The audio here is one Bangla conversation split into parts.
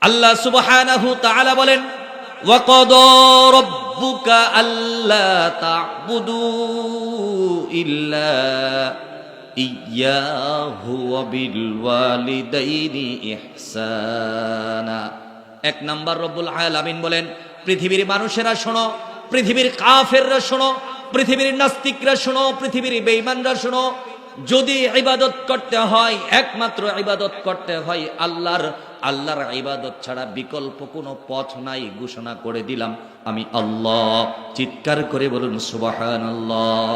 আল্লাহ সুবহানাহু তাআলা বলেন, ওয়াকাদা রাব্বুকা আল্লা তা'বুদু ইল্লা ইয়াহু ওয়া বিল ওয়ালিদাইনি ইহসানা। এক নাম্বার রব্বুল আলামিন বলেন, পৃথিবীর মানুষেরা শোনো, পৃথিবীর কাফেররা শোনো, পৃথিবীর নাস্তিকরা শোনো, পৃথিবীর বেঈমানরা শোনো, যদি ইবাদত করতে হয় একমাত্র ইবাদত করতে হয় আল্লাহর ইবাদত ছাড়া বিকল্প কোনো পথ নাই ঘোষণা করে দিলাম আমি আল্লাহ। চিৎকার করে বলুন সুবহানাল্লাহ।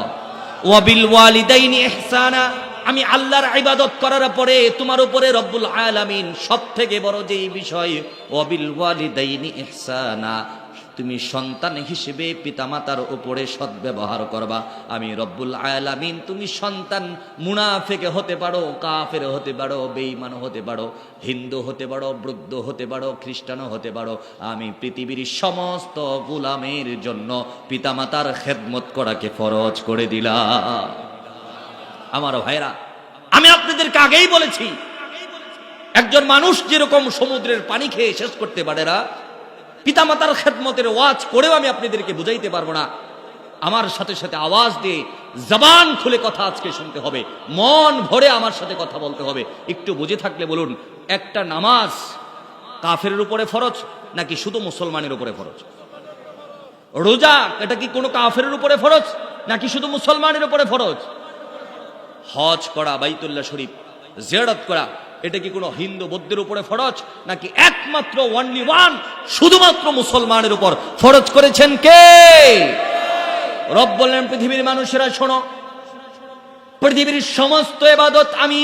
ওয়া বিল ওয়ালিদাইনি ইহসানা, আমি আল্লাহর ইবাদত করার পরে তোমার উপরে রব্বুল আলামিন সবথেকে বড় যেই বিষয়, ওয়া বিল ওয়ালিদাইনি ইহসানা, তুমি সন্তান হিসেবে পিতামাতার উপরে সদ্ব্যবহার করবা। আমি রব্বুল আলামিন, তুমি সন্তান মুনাফিক হতে পারো, কাফের হতে পারো, বেঈমান হতে পারো, হিন্দু হতে পারো, বৌদ্ধ হতে পারো, খ্রিস্টানও হতে পারো, আমি পৃথিবীর সমস্ত গোলামের জন্য পিতামাতার খেদমত করাকে ফরজ করে দিলাম। আমার ভাইরা, আমি আপনাদেরকে আগেই বলেছি, একজন মানুষ যেরকম সমুদ্রের পানি খেয়ে শেষ করতে পারে না, পিতামাতার খেদমতের ওয়াজ করেও আমি আপনাদেরকে বুঝাইতে পারবো না। আমার সাথে সাথে আওয়াজ দিয়ে জবান খুলে কথা আজকে শুনতে হবে, মন ভরে আমার সাথে কথা বলতে হবে। একটু বুঝে থাকলে বলুন, একটা নামাজ কাফেরের উপরে ফরজ নাকি শুধু মুসলমানের উপরে ফরজ? রোজা এটা কি কোনো কাফেরের উপরে ফরজ নাকি শুধু মুসলমানের উপরে ফরজ? হজ করা, বাইতুল্লাহ শরীফ জিয়ারত করা, এটা কি কোনো হিন্দু বৌদ্ধের উপরে ফরজ নাকি একমাত্র ওয়ানলি ওয়ান শুধুমাত্র মুসলমানের উপর ফরজ করেছেন কে? রব বললেন, পৃথিবীর মানুষেরা শোনো, পৃথিবীর সমস্ত ইবাদত আমি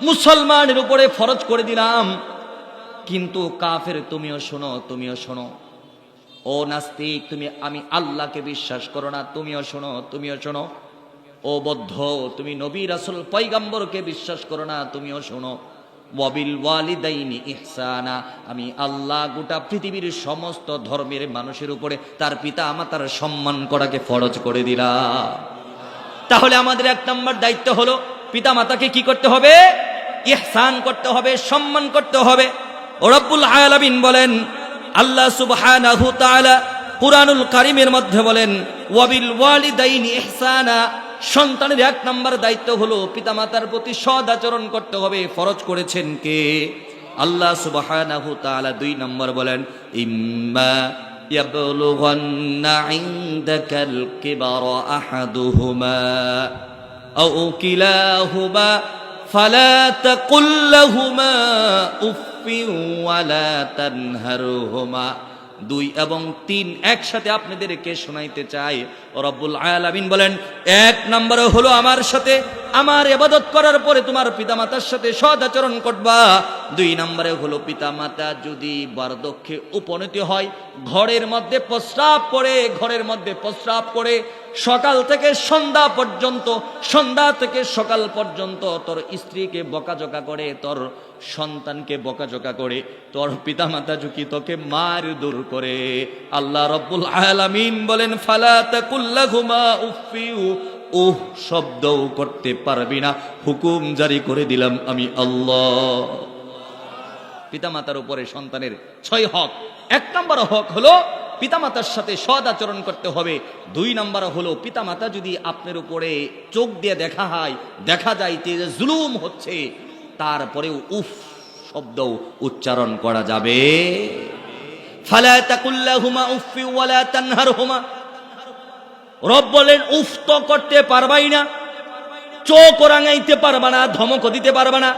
মুসলমানের উপরে ফরজ করে দিলাম, কিন্তু কাফের তুমিও শোনো, তুমিও শোনো। ও নাস্তিক, আমি আল্লাহকে বিশ্বাস করো না, তুমিও শোনো, তুমিও শোনো। ও বৌদ্ধ, তুমি নবী রাসূল পয়গম্বরকে বিশ্বাস করো না, তুমিও শোনো। ওয়াবিল ওয়ালিদাইনি ইহসানা, আমি আল্লাহ গোটা পৃথিবীর সমস্ত ধর্মের মানুষের উপরে তার পিতা মাতার সম্মান করাকে ফরজ করে দিলাম। তাহলে আমাদের এক নম্বর দায়িত্ব হলো পিতা মাতাকে কি করতে হবে? ইহসান করতে হবে, সম্মান করতে হবে। রব্বুল আলামিন বলেন, আল্লাহ সুবহানাহু তাআলা কুরআনুল কারীমের মধ্যে বলেন, ওয়াবিল ওয়ালিদাইনি ইহসানা, সন্তানের এক নম্বর দায়িত্ব হলো পিতামাতার প্রতি সৎ আচরণ করতে হবে। ফরজ করেছেন কে? আল্লাহ সুবহানাহু তাআলা। দুই নম্বর বলেন, ইম্মা ইয়াবলুগান্না ইনদাকাল কিবারা আহাদুহুমা আও কিলাহুমা ফালা তাকুল লাহুমা উফফিন ওয়ালা তানহারহুমা। 2 এবং 3 একসাথে আপনাদেরকে শোনাইতে চাই। রব্বুল আলামিন বলেন, এক নম্বরে হলো আমার সাথে আমার ইবাদত করার পরে তোমার পিতামাতার সাথে সৎ আচরণ করবা। 2 নম্বরে হলো পিতামাতা যদি বার্ধক্যে উপনীত হয়, ঘরের মধ্যে প্রস্রাব করে সকাল থেকে সন্ধ্যা পর্যন্ত, সন্ধ্যা থেকে সকাল পর্যন্ত তোর স্ত্রীকে বকাঝকা করে, তোর সন্তানকে বকাঝকা করে, তোর পিতামাতা যদি তোকে মার দূর করে, আল্লাহ রব্বুল আলামিন বলেন, ফালা তাকুল লাহুমা উফফিউ, উহ শব্দও করতে পারবি না, হুকুম জারি করে দিলাম আমি আল্লাহ। পিতামাতার উপরে সন্তানের 6 হক। 1 নম্বর হক হলো পিতামাতার সাথে সৎ আচরণ করতে হবে। 2 নম্বর হলো পিতামাতা যদি আপনার উপরে চোখ দিয়ে দেখা যায় যে জুলুম হচ্ছে, তারপরেও উফ শব্দ উচ্চারণ করা যাবে। ফালা তাকুল লাহুমা উফফি ওয়ালা তানহারহুমা। রব বলেন, উফ তো করতে পারবাই না, চোখ রাঙাইতে পারবা না, ধমক দিতে পারবা না।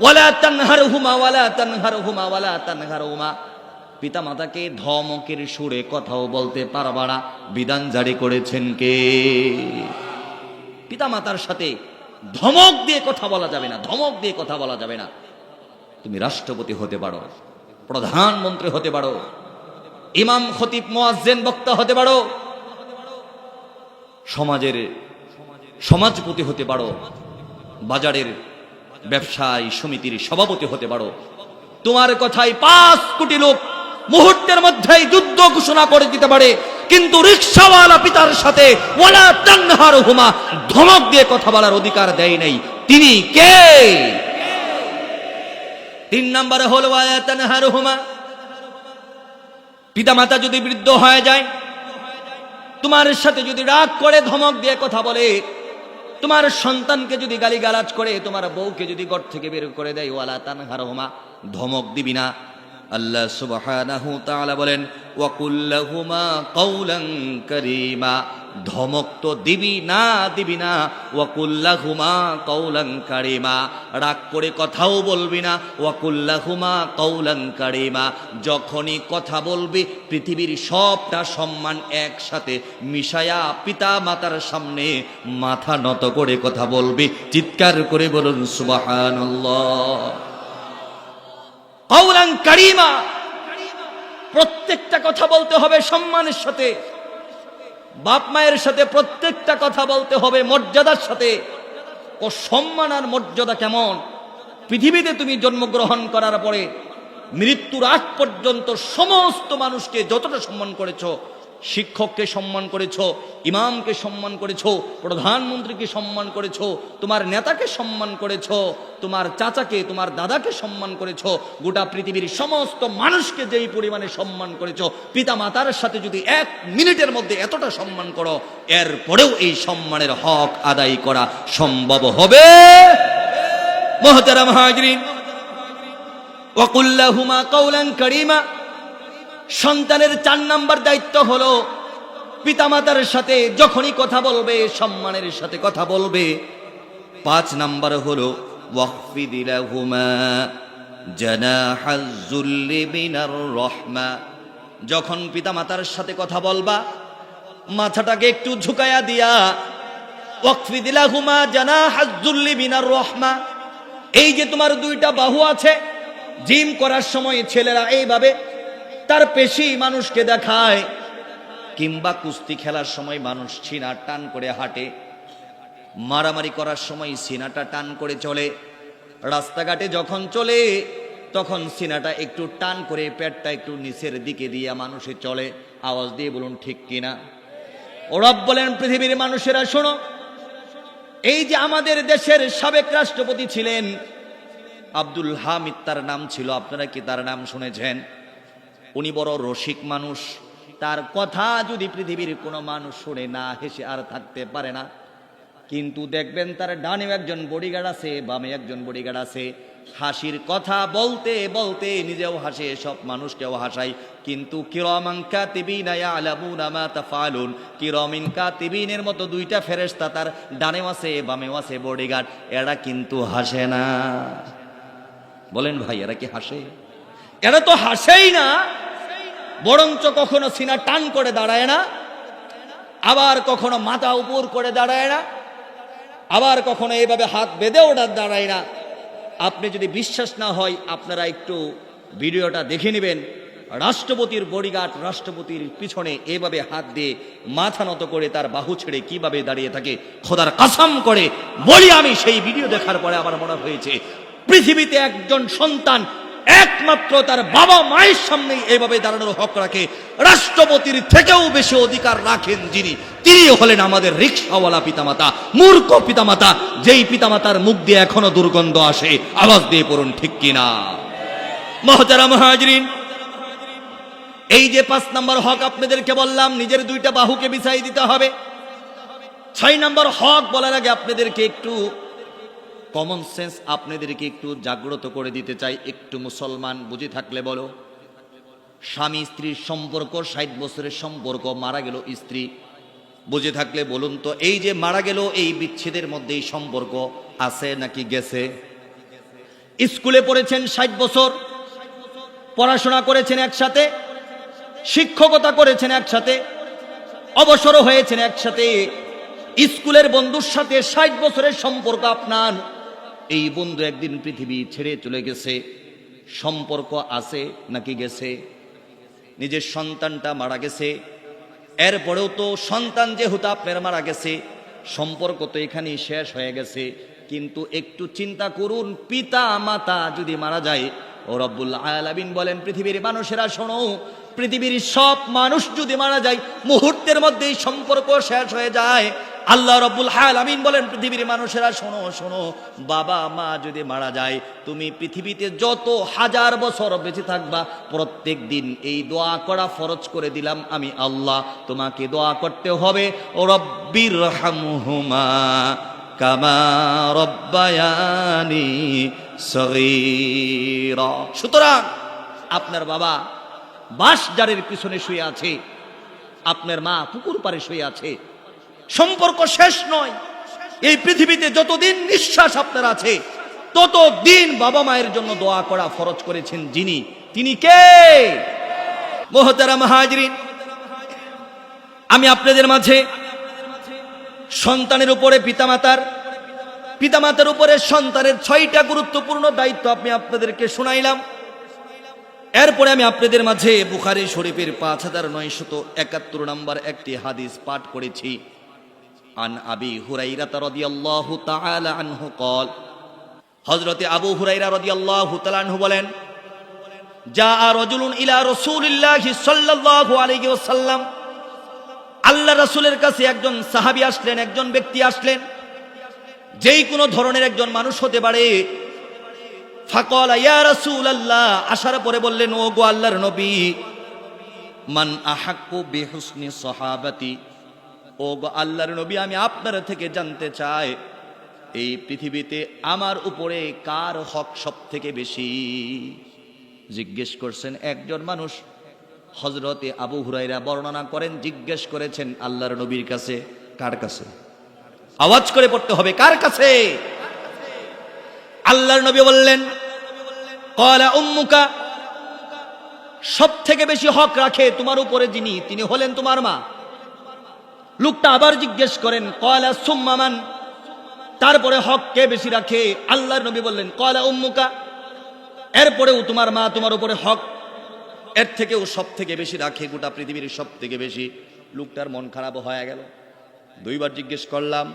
ওয়ালা তানহারহুমা ওয়ালা তানহারহুমা ওয়ালা তানহারহুমা, পিতামাতাকে ধমকের সুরে কথাও বলতে পারবা না। বিধান জারি করেছেন কে? পিতামাতার সাথে ধমক দিয়ে কথা বলা যাবে না, ধমক দিয়ে কথা বলা যাবে না। তুমি রাষ্ট্রপতি হতে পারো, প্রধানমন্ত্রী হতে পারো, ইমাম খতিব মুয়াজ্জিন বক্তা হতে পারো, সমাজের সমাজপতি হতে পারো, বাজারের ব্যবসায়ী সমিতির সভাপতি হতে পারো। তোমার কথায় 5 কোটি লোক মুহূর্তের মধ্যেই যুদ্ধ ঘোষণা করে দিতে পারে, কিন্তু রিকশাওয়ালা পিতার সাথে ওয়ালা তানহারহুমা ধমক দিয়ে কথা বলার অধিকার দেয় নাই। তিনি কে? তিন নম্বরে হলো ওয়ালা তানহারহুমা, পিতামাতা যদি বৃদ্ধ হয়ে যায়, তোমার সাথে যদি রাগ করে ধমক দিয়ে কথা বলে, তোমার সন্তানকে যদি গালিগালাজ করে, তোমার বউকে যদি ঘর থেকে বের করে দেয়, ওয়ালা তানহারহুমা, ধমক দিবি না। আল্লাহ সুবহানাহু ওয়া তাআলা বলেন ওয়াকুল লাহুমা কাওলান কারীমা, ধমক তো দিবি না। ওয়াকুল লাহুমা কাওলান কারীমা, রাগ করে কথাও বলবি না। ওয়াকুল লাহুমা কাওলান কারীমা, যখনই কথা বলবি পৃথিবীর সবটা সম্মান একসাথে মিশায়া পিতা মাতার সামনে মাথা নত করে কথা বলবি। চিৎকার করে বলুন সুবহানাল্লাহ। কাওলান কারীমা, প্রত্যেকটা কথা বলতে হবে সম্মানের সাথে। বাপ মায়ের সাথে প্রত্যেকটা কথা বলতে হবে মর্যাদার সাথে। ও সম্মান আর মর্যাদা কেমন? পৃথিবীতে তুমি জন্মগ্রহণ করার পরে মৃত্যুর আগ পর্যন্ত সমস্ত মানুষকে যতটা সম্মান করেছো, শিক্ষককে সম্মান করেছো, ইমামকে সম্মান করেছো, প্রধানমন্ত্রীকে সম্মান করেছো, তোমার নেতাকে সম্মান করেছো, তোমার চাচাকে, তোমার দাদাকে সম্মান করেছো, গোটা পৃথিবীর সমস্ত মানুষকে যেই পরিমাণে সম্মান করেছো, পিতা মাতার সাথে যদি 1 মিনিটের মধ্যে এতটা সম্মান করো, এরপরেও এই সম্মানের হক আদায় করা সম্ভব হবে? মুহতারাম হাজরিন, ওয়াকুল লাহুমা কাওলান কারীমা। সন্তানের 4 নাম্বার দায়িত্ব হলো পিতামাতার সাথে যখনই কথা বলবে সম্মানের সাথে কথা বলবে। 5 নাম্বার হলো ওয়াখফিদ লাহুমা জানাহাজ যুল্লি মিনার রাহমা, যখন পিতামাতার সাথে কথা বলবা মাথাটাকে একটু ঝুঁকায়া দিয়া, ওয়াখফিদ লাহুমা জানাহাজ যুল্লি মিনার রাহমা। এই যে তোমার 2টা বাহু আছে, জিম করার সময় ছেলেরা এইভাবে তার পেশি মানুষকে দেখায়, কিংবা কুস্তি খেলার সময় মানুষ সিনা টান করে হাঁটে, মারামারি করার সময় সিনাটা টান করে চলে, রাস্তাঘাটে যখন চলে তখন সিনাটা একটু টান করে পেটটা একটু নিচের দিকে দিয়ে মানুষে চলে। আওয়াজ দিয়ে বলুন ঠিক কিনা? ও রব বলেন পৃথিবীর মানুষেরা শোনো, এই যে আমাদের দেশের সাবেক রাষ্ট্রপতি ছিলেন আব্দুল হামিদ, তার নাম ছিল, আপনারা কি তার নাম শুনেছেন? উনি বড় রসিক মানুষ। তার কথা যদি পৃথিবীর কোনো মানুষ শুনে না হেসে আর থাকতে পারে না। কিন্তু দেখবেন তার ডানে একজন বডিগার্ড আছে, বামে একজন বডিগার্ড আছে। হাসির কথা বলতে বলতে নিজেও হাসে, সব মানুষকেও হাসায়। কিন্তু কিরামান কাতিবিনা ইয়ালামুনা মা তাফআলুন, কিরামিন কাতিবিনের মতো 2টা ফেরেশতা তার ডানেও আছে বামেও আছে বডিগার্ড, এরা কিন্তু হাসে না। বলেন ভাই, এরা কি হাসে? এরা তো হাসেই না, বরঞ্চ কখনো সিনা টান করে দাঁড়ায় না, আবার কখনো মাথা উপর করে দাঁড়ায় না, আবার কখনো এইভাবে হাত বেঁধে ওঠা দাঁড়ায় না। আপনি যদি বিশ্বাস না হয় আপনারা একটু ভিডিওটা দেখে নেবেন। রাষ্ট্রপতির বডিগার্ড রাষ্ট্রপতির পিছনে এভাবে হাত দিয়ে মাথা নত করে তার বাহু ছেড়ে কিভাবে দাঁড়িয়ে থাকে, খোদার কসম করে বলি, আমি সেই ভিডিও দেখার পরে আমার মনে হয়েছে পৃথিবীতে একজন সন্তান একমাত্র তার বাবা মায়ের সামনেই এভাবে দাঁড়ানোর হক রাখে। রাষ্ট্রপতির থেকেও বেশি অধিকার রাখেন যিনি, তিনি হলেন আমাদের রিকশাওয়ালা পিতামাতা, মূর্খ পিতামাতা, যেই পিতামাতার মুখ দিয়ে এখনো দুর্গন্ধ আসে। আওয়াজ দিয়ে পড়ুন ঠিক কিনা? মুহতারাম হাজরিন, এই যে 5 নাম্বার হক আপনাদেরকে বললাম, নিজের 2টা বাহুকে বিছাই দিতে হবে। 6 নাম্বার হক বলার আগে আপনাদেরকে একটু কমন সেন্স আপনাদেরকে একটু জাগ্রত করে দিতে চাই। একটু মুসলমান বুঝে থাকলে বলো, স্বামী স্ত্রীর সম্পর্ক 60 বছরের সম্পর্ক, মারা গেল স্ত্রী, বুঝে থাকলে বলুন তো, এই যে মারা গেল এই বিচ্ছেদের মধ্যে এই সম্পর্ক আছে নাকি গেছে? স্কুলে পড়েছেন 60 বছর, পড়াশোনা করেছেন একসাথে, শিক্ষকতা করেছেন একসাথে, অবসর হয়েছেন একসাথে, স্কুলের বন্ধুর সাথে 60 বছরের সম্পর্ক আপনার। এই বন্ধু একদিন পৃথিবী ছেড়ে চলে গেছে, সম্পর্ক আছে নাকি গেছে? নিজের সন্তানটা মারা গেছে, এরপরেও তো সন্তান যেহেতু আপনার মারা গেছে, সম্পর্ক তো এখানেই শেষ হয়ে গেছে। কিন্তু একটু চিন্তা করুন, পিতা মাতা যদি মারা যায়, ও রব্বুল আলামিন বলেন পৃথিবীর মানুষেরা শোনো, পৃথিবীর সব মানুষ যদি মারা যায় মুহূর্তের মধ্যেই সম্পর্ক শেষ হয়ে যায়। আল্লাহ রাব্বুল আলামিন বলেন পৃথিবীর মানুষেরা শোনো শোনো, বাবা মা যদি মারা যায় তুমি পৃথিবীতে যত হাজার বছর বেঁচে থাকবা প্রত্যেক দিন এই দোয়া করা ফরজ করে দিলাম আমি আল্লাহ। তোমাকে দোয়া করতে হবে রব্বির হামহুমা কামা রব্বায়ানি সগীরা। সুতরাং আপনার বাবা বাঁশঝাড়ের পিছনে শুয়ে আছে, আপনার মা পুকুর পাড়ে শুয়ে আছে, সম্পর্ক শেষ নয়। এই পৃথিবীতে যতদিন নিঃশ্বাস আপনার আছে ততদিন বাবা মায়ের জন্য দোয়া করা ফরজ করেছেন যিনি, তিনি কে? মুহতারাম হাজরিন, আমি আপনাদের মাঝে সন্তানের উপরে পিতামাতার উপরে সন্তানের 6টা গুরুত্বপূর্ণ দায়িত্ব আমি আপনাদেরকে শোনাইলাম। এরপরে আমি আপনাদের মাঝে বুখারী শরীফের 5971 নম্বর একটি হাদিস পাঠ করেছি। আন আবি হুরাইরা রাদিয়াল্লাহু তাআলা আনহু قال, হযরতে আবু হুরাইরা রাদিয়াল্লাহু তাআলা আনহু বলেন, জাআ রাজুলুন ইলা রাসূলিল্লাহি সাল্লাল্লাহু আলাইহি ওয়াসাল্লাম, আল্লাহ রাসূলের কাছে একজন সাহাবী আসলেন, একজন ব্যক্তি আসলেন, যেই কোনো ধরনের একজন মানুষ হতে পারে। ফাকালা ইয়া রাসূলুল্লাহ, আসার পরে বললেন, ও গো আল্লাহর নবী, মান আহাক্কু বিহুসনি সাহাবাতি, ও গো আল্লাহর নবী আমি আপনার থেকে জানতে চাই এই পৃথিবীতে আমার উপরে কার হক সব থেকে বেশি? জিজ্ঞেস করছেন একজন মানুষ। হযরতে আবু হুরায়রা বর্ণনা করেন, জিজ্ঞেস করেছেন আল্লাহর নবীর কাছে। কার কাছে? আওয়াজ করে পড়তে হবে, কার কাছে? আল্লাহর নবী বললেন, ক্বালা উম্মুকা, সব থেকে বেশি হক রাখে তোমার উপরে যিনি, তিনি হলেন তোমার মা। লোকটা আবার জিজ্ঞেস করেন, ক্বালা সুম্মা মান, তারপরে হক কে বেশি রাখে? আল্লাহর নবী বললেন, ক্বালা উম্মুকা, এরপরেও তোমার মা তোমার উপরে হক, এর থেকেও সব থেকে বেশি রাখে, গোটা পৃথিবীর সব থেকে বেশি। লোকটার মন খারাপ হয়ে গেল। 2বার জিজ্ঞেস করলাম,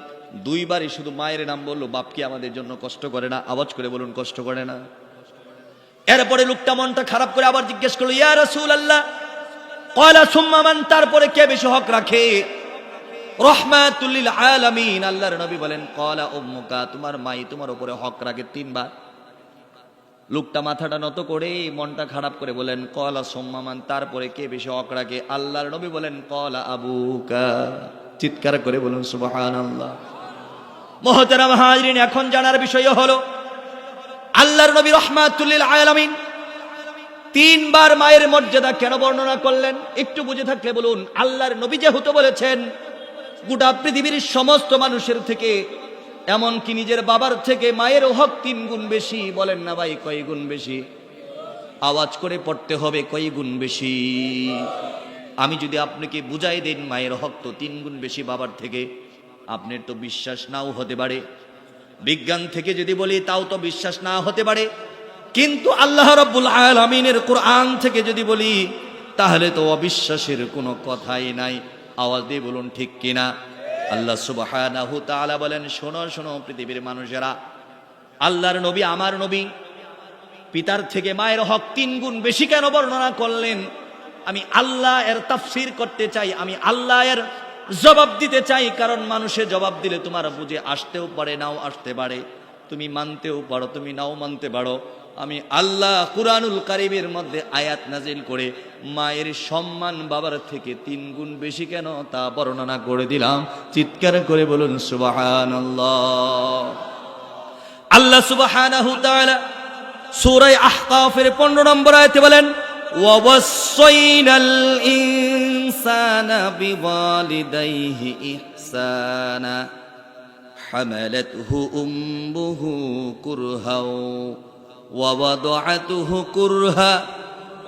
2বারই শুধু মায়ের নাম বললো। বাপ কি আমাদের জন্য কষ্ট করে না? আওয়াজ করে বলুন, কষ্ট করে না? এরপরে লোকটা মনটা খারাপ করে আবার জিজ্ঞেস করলো, ইয়া রাসূলুল্লাহ, ক্বালা সুম্মা মান, তারপরে কে বেশি হক রাখে? রাহমাতুল লিল আলামিন, আল্লাহর নবী বলেন, ক্বালা উম্মুকা, তোমার মাই তোমার উপরে হক রাখে 3বার। লোকটা মাথাটা নত করে মনটা খারাপ করে বলেন, ক্বালা সুম্মা মান, তারপরে কে বেশি হক রাখে? আল্লাহর নবী বলেন, ক্বালা আবুকা। চিৎকার করে বলুন সুবহানাল্লাহ। মুহতারাম হাজরিন, এখন জানার বিষয় হলো আল্লাহর নবী রাহমাতুল লিল আলামিন 3বার মায়ের মর্যাদা কেন বর্ণনা করলেন? একটু বুঝে থাকলে বলুন। আল্লাহর নবী যেহেতু বলেছেন গোটা পৃথিবীর সমস্ত মানুষের থেকে, এমনকি নিজের বাবার থেকে মায়ের হক 3 গুণ বেশি। বলেন না ভাই, কয় গুণ বেশি? আওয়াজ করে পড়তে হবে, কয় গুণ বেশি? আমি যদি আপনাকে বুঝাই দেন মায়ের হক তো 3 গুণ বেশি বাবার থেকে, আপনার তো বিশ্বাস নাও হতে পারে। বিজ্ঞান থেকে যদি বলি তাও তো বিশ্বাস না হতে পারে, কিন্তু আল্লাহ রাব্বুল আলামিনের কোরআন থেকে যদি বলি তাহলে তো অবিশ্বাসের কোনো কথাই নাই। আওয়াজ দিয়ে বলুন ঠিক কিনা? আল্লাহ সুবহানাহু তাআলা বলেন, শোনো শোনো পৃথিবীর মানুষেরা, আল্লাহর নবী আমার নবী পিতার থেকে মায়ের হক 3 গুণ বেশি কেন বর্ণনা করলেন? আমি আল্লাহ এর তাফসীর করতে চাই, আমি আল্লাহ এর জবাব দিতে চাই। কারণ মানুষে জবাব দিলে তোমার বুঝে আসতেও পারে, নাও আসতে পারে, তুমি মানতেও পারো, তুমি নাও মানতে পারো। আমি আল্লাহ কুরআনুল কারীমের মধ্যে আয়াত নাজিল করে মায়ের সম্মান বাবার থেকে 3 গুণ বেশি কেন তা বর্ণনা করে দিলাম। চিৎকার করে বলুন সুবহানাল্লাহ। আল্লাহ সুবহানাহু তাআলা সূরা আহকাফের 15 নম্বর আয়াতে বলেন, ওয়াসাইনাল ইনসানা বিওয়ালিদাইহি ইহসানা হামালাতহু উম্মুহু কুরহা ওয়া ওয়াদাআতুহু কুরহা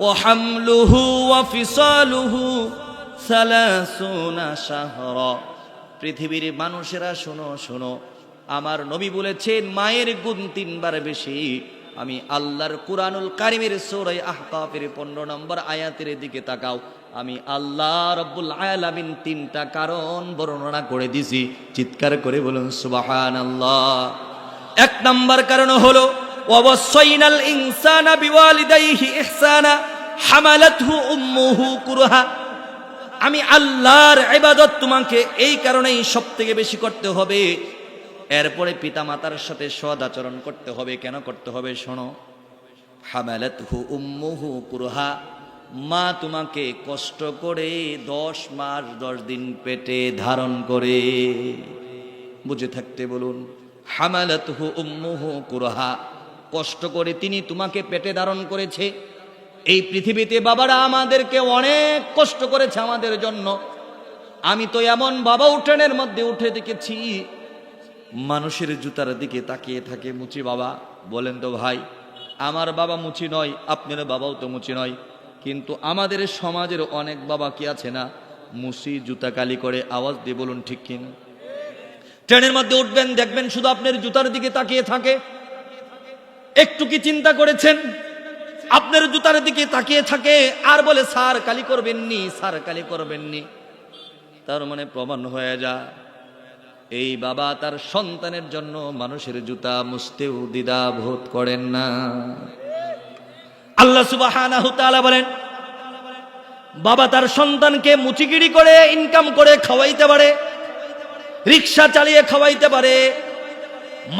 ওয়া হামলুহু ওয়া ফিসালুহু 30 শাহরা। পৃথিবীর মানুষেরা শোনো শোনো, আমার নবী বলেছেন মায়ের গুণ 3বার বেশি। আমি আল্লাহর কুরআনুল কারীমের সূরা আহকাফের 15 নম্বর আয়াতের দিকে তাকাও। আমি আল্লাহ রাব্বুল আলামিন 3টা কারণ বর্ণনা করে দিছি। চিৎকার করে বলুন সুবহানাল্লাহ। 1 নম্বর কারণ হলো ওয়াসাইনাল ইনসানা বিওয়ালিদাইহি ইহসানা হামালাতহু উম্মুহু কুরহা। আমি আল্লাহর ইবাদত তোমাকে এই কারণেই সব থেকে বেশি করতে হবে। এরপরে পিতা মাতার সাথে সৎ আচরণ করতে হবে। কেন করতে হবে শোনো, হামালাতহু উম্মুহু কুরহা, মা তোমাকে কষ্ট করে 10 মাস 10 দিন পেটে ধারণ করে। বুঝে থাকতে বলুন, হামালাতহু উম্মুহু কুরহা, কষ্ট করে তিনি তোমাকে পেটে ধারণ করেছে। এই পৃথিবীতে বাবারা আমাদেরকে অনেক কষ্ট করেছে আমাদের জন্য। আমি তো এমন বাবাও ট্রেনের মধ্যে উঠে দেখেছি মানুষের জুতার দিকে তাকিয়ে থাকে মুচি বাবা। বলেন তো ভাই, আমার বাবা মুচি নয়, আপনার বাবাও তো মুচি নয়, কিন্তু আমাদের সমাজের অনেক বাবা কি আছে না, মুচি জুতা কালি করে। আওয়াজ দিয়ে বলুন ঠিক কিনা? ট্রেনের মধ্যে উঠবেন, দেখবেন শুধু আপনার জুতার দিকে তাকিয়ে থাকে। একটু কি চিন্তা করেছেন? আপনার জুতার দিকে তাকিয়ে থাকে আর বলে স্যার কালি করবেননি, স্যার কালি করবেননি। তার মানে প্রমাণ হয়ে যায় এই বাবা তার সন্তানের জন্য মানুষের জুতা মুছতেও দ্বিধা বোধ করেন না। আল্লাহ সুবহানাহু তাআলা বলেন, বাবা তার সন্তানকে মুচিগিরি করে ইনকাম করে খাওয়াইতে পারে, রিক্সা চালিয়ে খাওয়াইতে পারে,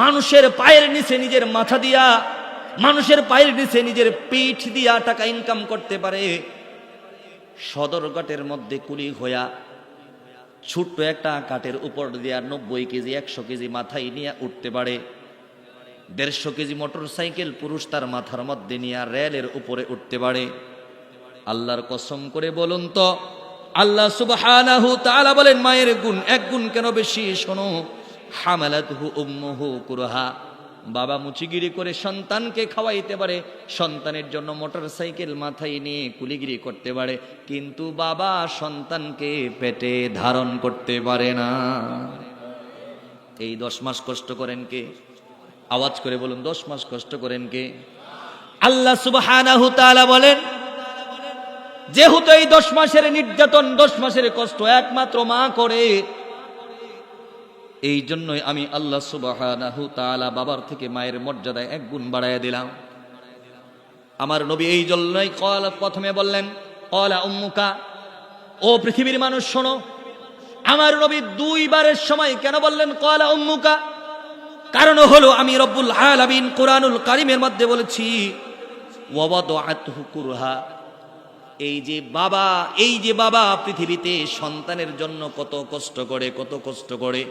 মানুষের পায়ের নিচে নিজের মাথা দিয়া, মানুষের পায়ের নিচে নিজের পিঠ দিয়া টাকা ইনকাম করতে পারে। সদরঘাটের মধ্যে কুলি হইয়া ছোট্ট একটা কাঠের উপর দিয়া 90 কেজি 100 কেজি মাথায় নিয়ে উঠতে পারে। 150 কেজি মোটর সাইকেল পুরুষ তার মাথার মধ্যে নিয়ে রেলের উপরে উঠতে পারে। আল্লাহর কসম করে বলুন তো, আল্লাহ সুবহানাহু তাআলা বলেন মায়ের গুণ এক গুণ কেন বেশি শোনো, হামালাতহু উম্মুহু কুরহা, বাবা মুচিগিরি করে সন্তানকে খাওয়াইতে পারে, সন্তানের জন্য মোটর সাইকেল মাথায় নিয়ে কুলিগিরি করতে পারে, কিন্তু বাবা সন্তানকে পেটে ধারণ করতে পারে না। এই 10 মাস কষ্ট করেন কে? আওয়াজ করে বলুন, 10 মাস কষ্ট করেন কে? আল্লাহ সুবহানাহু তাআলা বলেন, যেহেতু এই 10 মাসের নির্যাতন 10 মাসের কষ্ট একমাত্র মা করে, এই জন্যই আমি আল্লাহ সুবহানাহু তাআলা বাবার থেকে মায়ের মর্যাদা 1 গুণ বাড়াইয়া দিলাম। আমার নবী এই জন্যই প্রথমে বললেন ক্বালা উম্মুকা, ও পৃথিবীর মানুষ শোনো। আমার নবী 2 বারের সময় কেন বললেন ক্বালা উম্মুকা? কারণ হলো আমি রব্বুল আলামিন কোরআনুল কারীমের মধ্যে বলেছি ওয়াদাআতহু কুরহা, এই যে বাবা পৃথিবীতে সন্তানের জন্য কত কষ্ট করে, কত কষ্ট করে।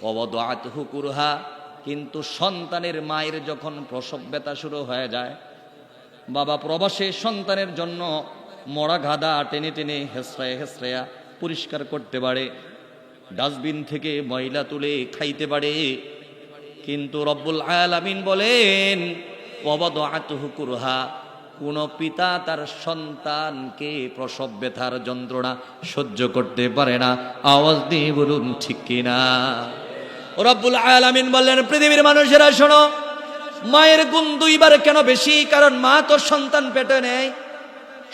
ওয়াদাআতহু কুরহা, কিন্তু সন্তানের মায়ের যখন প্রসব ব্যথা শুরু হয়ে যায়, বাবা প্রবাসে সন্তানের জন্য মরা গাদা টেনে টেনে হেসরায়া হেসরায়া পরিষ্কার করতে পারে, ডাস্টবিন থেকে ময়লা তুলে খাইতে পারে, কিন্তু রব্বুল আলামিন বলেন ওয়াদাআতহু কুরহা, কোন পিতা তার সন্তানকে প্রসব ব্যথার যন্ত্রণা সহ্য করতে পারে না। আওয়াজ দিয়ে বলুন ঠিক কিনা? রব্বুল আলামিন বললেন পৃথিবীর মানুষেরা শোনো, মায়ের গুণ 2 বার কেন বেশি? কারণ মা তো সন্তান পেটে নেয়।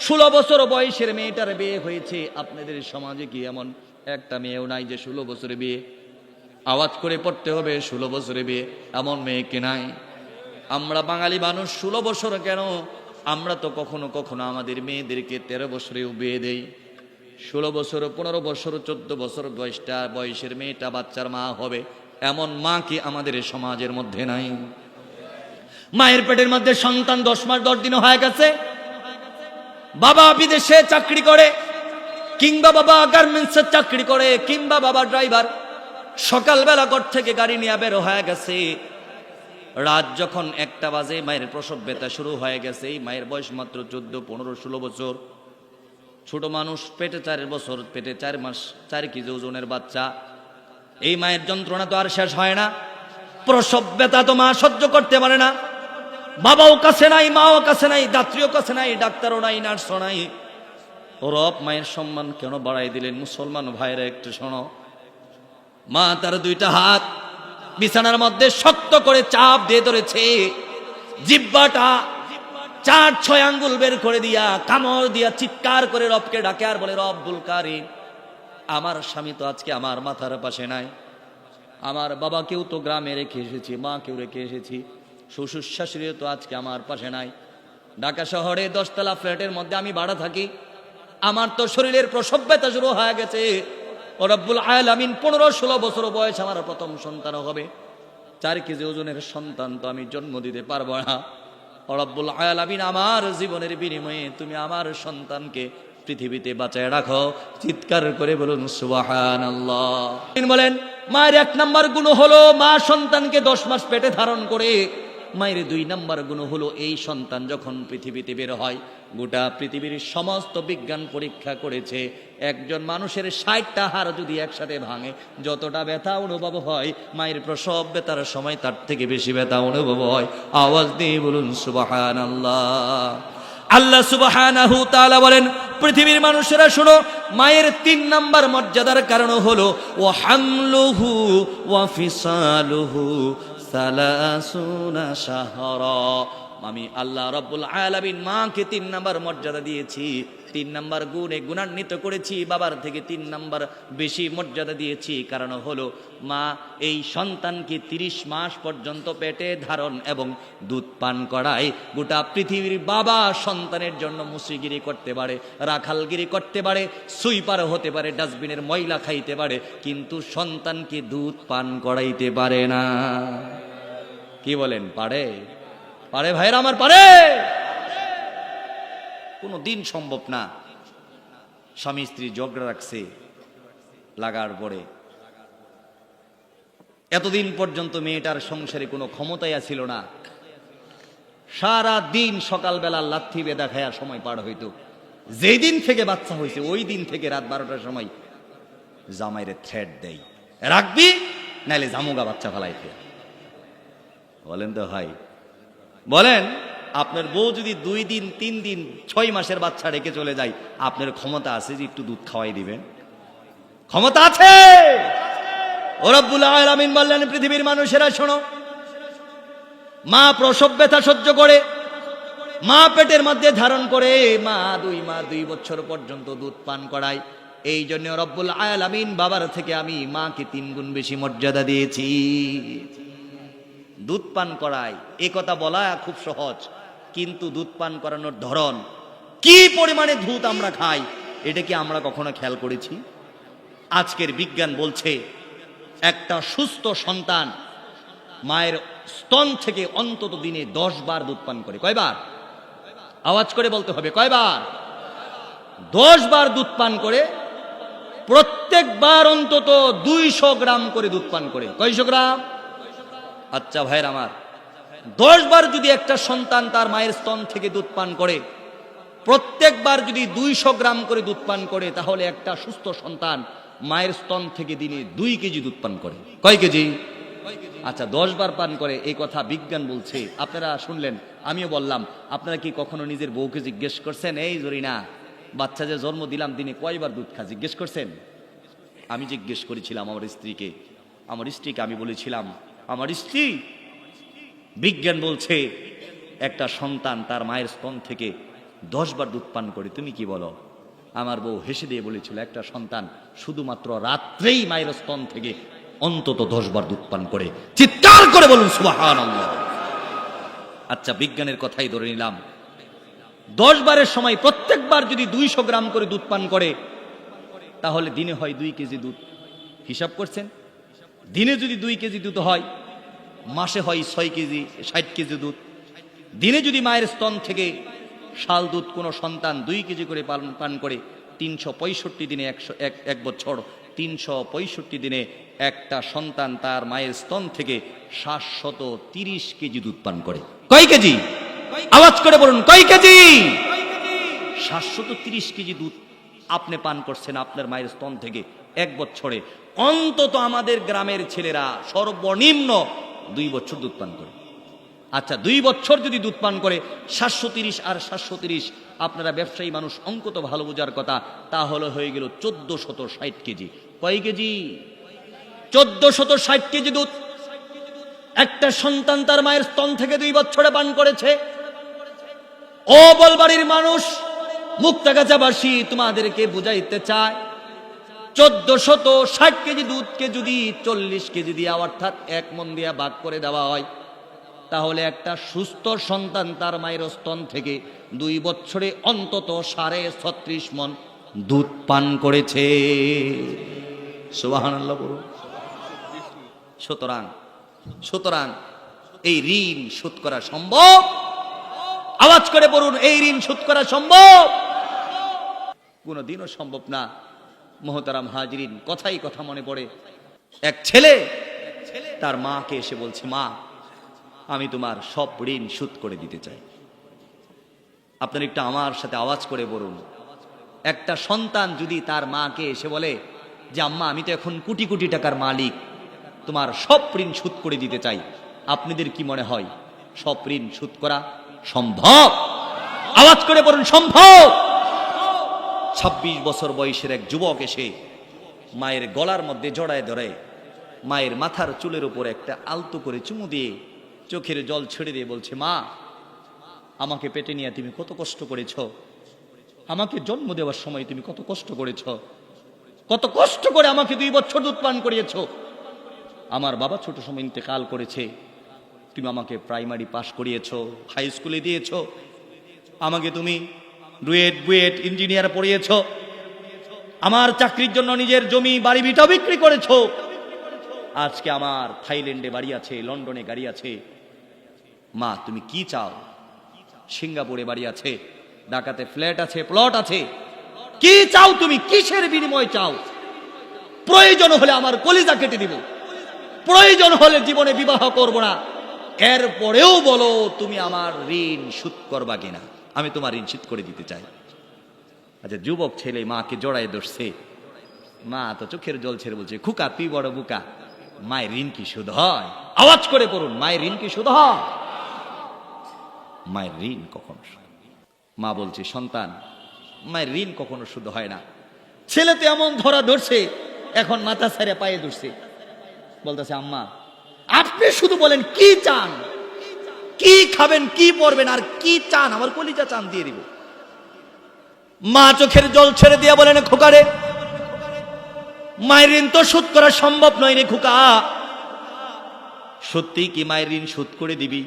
16 বছর বয়সের মেয়েটার বিয়ে হয়েছে। আপনাদের সমাজে কি এমন একটা মেয়েও নাই যে 16 বছরে বিয়ে? আওয়াজ করে পড়তে হবে, 16 বছরে বিয়ে এমন মেয়ে কি নাই? আমরা বাঙালি মানুষ 16 বছর কেন, আমরা তো কখনো কখনো আমাদের মেয়েদেরকে 13 বছরেও বিয়ে দেই। 16 বছর 15 বছর 14 বছর বয়সের মেয়েটা বাচ্চার মা হবে, এমন মা কি আমাদের সমাজের মধ্যে নাই? মায়ের পেটের মধ্যে সন্তান 10 মাস 10 দিন হয়ে গেছে, বাবা বিদেশে চাকরি করে, কিংবা বাবা গার্মেন্টসে চাকরি করে, কিংবা বাবা ড্রাইভার, সকালবেলা ঘর থেকে গাড়ি নিয়ে বের হয়ে গেছে, রাত যখন 1টা বাজে মায়ের প্রসব ব্যথা শুরু হয়ে গেছে। এই মায়ের বয়স মাত্র 14, 15, 16 বছর। ছোট মানুষ, পেটে 4 বছর, পেটে 4 মাস 4 কেজি ওজনের বাচ্চা। এই মায়ের যন্ত্রণা তো আর শেষ হয় না। প্রসব ব্যথা তো মা সহ্য করতে পারে না। বাবাও কাছে নাই, মাও কাছে নাই, দাত্রীও কাছে নাই, ডাক্তারও নাই, নার্সও নাই। রব মায়ের সম্মান কেন বাড়াই দিলেন? মুসলমান ভাইরা একটু শোনো, মা তার 2টা হাত বিছানার মধ্যে শক্ত করে চাপ দিয়ে ধরেছে, জিহ্বাটা 4-6 আঙ্গুল বের করে দিয়া কামড় দিয়া চিৎকার করে রবকে ডাকে আর বলে, রব্বুল কারীম, আমার স্বামী তো আজকে আমার মাথার পাশে নাই, আমার বাবাকেও তো গ্রামে রেখে এসেছি, মাকেও রেখে এসেছি, শ্বশুর শাশুড়িও তো আজকে আমার পাশে নাই, ঢাকা শহরে 10 তলা ফ্ল্যাটের মধ্যে আমি ভাড়া থাকি, আমার তো শরীরের প্রসব ব্যথা শুরু হয়ে গেছে। ও রব্বুল আলামিন 15-16 বছর বয়স আমার প্রথম সন্তান হবে, 4 কেজি ওজনের সন্তান তো আমি জন্ম দিতে পারবো না। ও রব্বুল আলামিন আমার জীবনের বিনিময়ে তুমি আমার সন্তানকে পৃথিবীতে বাঁচায় রাখো। চিৎকার করে বলুন সুবহানাল্লাহ। বলেন মায়ের 1 নাম্বার গুণ হলো মা সন্তানকে 10 মাস পেটে ধারণ করে। মায়ের 2 নাম্বার গুণ হলো এই সন্তান যখন পৃথিবীতে বের হয়, গোটা পৃথিবীর সমস্ত বিজ্ঞান পরীক্ষা করেছে, একজন মানুষের 60টা হাড় যদি একসাথে ভাঙে যতটা ব্যথা অনুভব হয়, মায়ের প্রসব ব্যথার সময় তার থেকে বেশি ব্যথা অনুভব হয়। আওয়াজ দিয়ে বলুন সুবহানাল্লাহ। আল্লাহ সুবহানাহু তাআলা বলেন পৃথিবীর মানুষেরা শোনো, মায়ের 3 নাম্বার মর্যাদার কারণ হলো ওয়া হামলুহু ওয়া ফিসালুহু 30 শাহরা। আমি আল্লাহ রাব্বুল আলামিন মাকে 3 নাম্বার মর্যাদা দিয়েছি, 3 নাম্বার গুণে গুণান্বিত করেছি, বাবার থেকে 3 নাম্বার বেশি মর্যাদা দিয়েছি। কারণ হলো মা এই সন্তানকে 30 মাস পর্যন্ত পেটে ধারণ এবং দুধ পান করায়। গোটা পৃথিবীর বাবা সন্তানের জন্য মুসিগিরি করতে পারে, রাখালগিরি করতে পারে, সুইপার হতে পারে, ডাস্টবিনের ময়লা খাইতে পারে, কিন্তু সন্তানকে দুধ পান করাইতে পারে না। কি বলেন, পারে? পারে ভাইরা আমার, পারে? কোনো দিন সম্ভব না। স্বামী স্ত্রী ঝগড়া রাখছে, লাগার পরে এতদিন পর্যন্ত মেয়েটার সংসারে কোনো ক্ষমতাই ছিল না। সারা দিন সকালবেলা লাথি বেদা খায়া সময় পার হইতো। যেই দিন থেকে বাচ্চা হয়েছে ওই দিন থেকে রাত 12টার সময় জামাইরে থ্রেট দেয়, রাখবি নাইলে জামুগা বাচ্চা ফেলাইতে। বলেন তো ভাই, বলেন আপনার বউ যদি 2 দিন 3 দিন 6 মাসের বাচ্চা রেখে চলে যায়, আপনার ক্ষমতা আছে যে একটু দুধ খাওয়াই দিবেন? ক্ষমতা আছে? ও রব্বুল আলামিন বললেন পৃথিবীর মানুষেরা শোনো, মা প্রসব ব্যথা সহ্য করে, মা পেটের মধ্যে ধারণ করে, মা 2 বছর পর্যন্ত দুধ পান করায়। এই জন্য রব্বুল আলামিন বাবার থেকে আমি মাকে 3 গুণ বেশি মর্যাদা দিয়েছি। দুধ পান করায়, এ কথা বলা খুব সহজ, কিন্তু দুধ পান করানোর ধরন, কি পরিমাণে দুধ আমরা খাই, এটা কি আমরা কখনো খেয়াল করেছি? আজকের বিজ্ঞান বলছে একটা সুস্থ সন্তান মায়ের স্তন থেকে অন্তত দিনে 10 বার দুধ পান করে। কয়বার? আওয়াজ করে বলতে হবে, কয়বার? 10 বার দুধ পান করে। প্রত্যেকবার অন্তত 200 গ্রাম করে দুধ পান করে। কয়শো গ্রাম? আচ্ছা ভাইয়ের আমার, 10 বার যদি একটা সন্তান তার মায়ের স্তন থেকে দুধ পান করে, প্রত্যেকবার যদি 200 গ্রাম করে দুধ পান করে, তাহলে একটা সুস্থ সন্তান মায়ের স্তন থেকে দিনে 2 কেজি দুধ পান করে। কয় কেজি? আচ্ছা 10 বার পান করে, এই কথা বিজ্ঞান বলছে, আপনারা শুনলেন, আমিও বললাম। আপনারা কি কখনো নিজের বউকে জিজ্ঞেস করছেন, এই জরিনা বাচ্চা যে জন্ম দিলাম দিনে কয়বার দুধ খা, জিজ্ঞেস করছেন? আমি জিজ্ঞেস করেছিলাম আমার স্ত্রীকে। আমি বলেছিলাম, আমার স্ত্রী, বিজ্ঞান বলছে একটা সন্তান তার মায়ের স্তন থেকে 10 বার দুধ পান করে, তুমি কি বলো? আমার বউ হেসে দিয়ে বলেছিল, একটা সন্তান শুধুমাত্র রাত্রেই মায়ের স্তন থেকে অন্তত 10 বার দুধ পান করে। চিৎকার করে বলুন সুবহানাল্লাহ। আচ্ছা বিজ্ঞানের কথাই ধরে নিলাম, 10 বারের সময় প্রত্যেকবার যদি 200 গ্রাম করে দুধ পান করে, তাহলে দিনে হয় 2 কেজি দুধ। হিসাব করছেন? দিনে যদি 2 কেজি দুধ হয়, মাসে হয় 6 কেজি, 60 কেজি দুধ। দিনে যদি মায়ের স্তন থেকে শাল দুধ কোনো সন্তান 2 কেজি করে পান করে, 365 দিনে, এক বছর 365 দিনে একটা সন্তান তার মায়ের স্তন থেকে 730 কেজি দুধ পান করে। কয় কেজি? আওয়াজ করে বলুন, কয় কেজি? 730 কেজি দুধ আপনি পান করছেন আপনার মায়ের স্তন থেকে এক বছরে। অন্তত আমাদের গ্রামের ছেলেরা সর্বনিম্ন 2 বছর দুধ পান করে। আচ্ছা 2 বছর যদি দুধ পান করে, 730 আর 730, আপনারা ব্যবসায়ী মানুষ, অঙ্ক তো ভালো বোঝার কথা, তাহলে হয়ে গেল 1460 কেজি। কয় কেজি? 1460 কেজি দুধ একটা সন্তান তার মায়ের স্তন থেকে 2 বছরে পান করেছে। ও বলবাড়ির মানুষ, মুক্তাগাছাবাসী, তোমাদেরকে বুঝাইতে চায়, 1460 কেজি দুধকে যদি 40 কেজি দিয়ে, অর্থাৎ 1 মণ দিয়ে ভাগ করে দেওয়া হয়, তাহলে একটা সুস্থ সন্তান তার মায়ের স্তন থেকে 2 বছরে অন্তত 36.5 মণ দুধ পান করেছে। সুবহানাল্লাহ বলুন। সুতরাং এই ঋণ শোধ করা সম্ভব। আওয়াজ করে বলুন, এই ঋণ শোধ করা সম্ভব? কোনদিনও সম্ভব না। মোহতারাম হাজিরিন, কথাই কথা মনে পড়ে, এক ছেলে তার মাকে এসে বলছে, মা আমি তোমার সব ঋণ শোধ করে দিতে চাই। আপনারা একটু আমার সাথে আওয়াজ করে বলুন, একটা সন্তান যদি তার মাকে এসে বলে যে আম্মা আমি তো এখন কোটি কোটি টাকার মালিক, তোমার সব ঋণ শোধ করে দিতে চাই, আপনাদের কি মনে হয় সব ঋণ শোধ করা সম্ভব? আওয়াজ করে বলুন সম্ভব। 26 বছর বয়সের এক যুবক এসে মায়ের গলার মধ্যে জড়ায় ধরে মায়ের মাথার চুলের উপর একটা আলতো করে চুমু দিয়ে চোখের জল ছেড়ে দিয়ে বলছে, মা আমাকে পেটে নিয়ে তুমি কত কষ্ট করেছ, আমাকে জন্ম দেওয়ার সময় তুমি কত কষ্ট করেছ, কত কষ্ট করে আমাকে 2 বছর দুধ পান করিয়েছ। আমার বাবা ছোট সময় ইন্তেকাল করেছে, তুমি আমাকে প্রাইমারি পাস করিয়েছ, হাই স্কুলে দিয়েছ, আমাকে তুমি ডুয়েট বুয়েট ইঞ্জিনিয়ার পড়িয়েছ, আমার চাকরির জন্য নিজের জমি বাড়ি ভিটা বিক্রি করেছ। আজকে আমার থাইল্যান্ডে বাড়ি আছে, লন্ডনে গাড়ি আছে। মা তুমি কি চাও? সিঙ্গাপুরে বাড়ি আছে, ঢাকাতে ফ্ল্যাট আছে, প্লট আছে, কি চাও তুমি? কিসের বিনিময় চাও? প্রয়োজন হলে আমার কলিজা কেটে দিব, প্রয়োজন হলে জীবনে বিবাহ করব না, এরপরেও বলো তুমি আমার ঋণ শোধ করবা কিনা, আমি তোমার ঋণ শোধ করে দিতে চাই। আচ্ছা, যুবক ছেলে মাকে জড়ায় ধরছে, মা তো চোখের জল ছেড়ে বলছে, খুকা তুই বড় বুকা, মায়ের ঋণ কি শোধ হয়? আওয়াজ করে বলুন, মায়ের ঋণ কি শোধ হয়? মায়ের ঋণ কখনো, মা বলছে, সন্তান মায়ের ঋণ কখনো শোধ হয় না। ছেলে তো এমন ধরা ধরছে, এখন মাথা ছেড়ে পায়ে ধরছে, বলতেছে, আম্মা আপনি শুধু বলেন কি চান, কি খাবেন, কি পরবেন, আর কি চান, আমার কলিজা চান দিয়ে দিব। মা চোখের জল ছেড়ে দিয়ে বলেন, খোকারে মায়ের ঋণ তো শোধ করা সম্ভব নয় রে খোকা, সত্যি কি মায়ের ঋণ শোধ করে দিবি?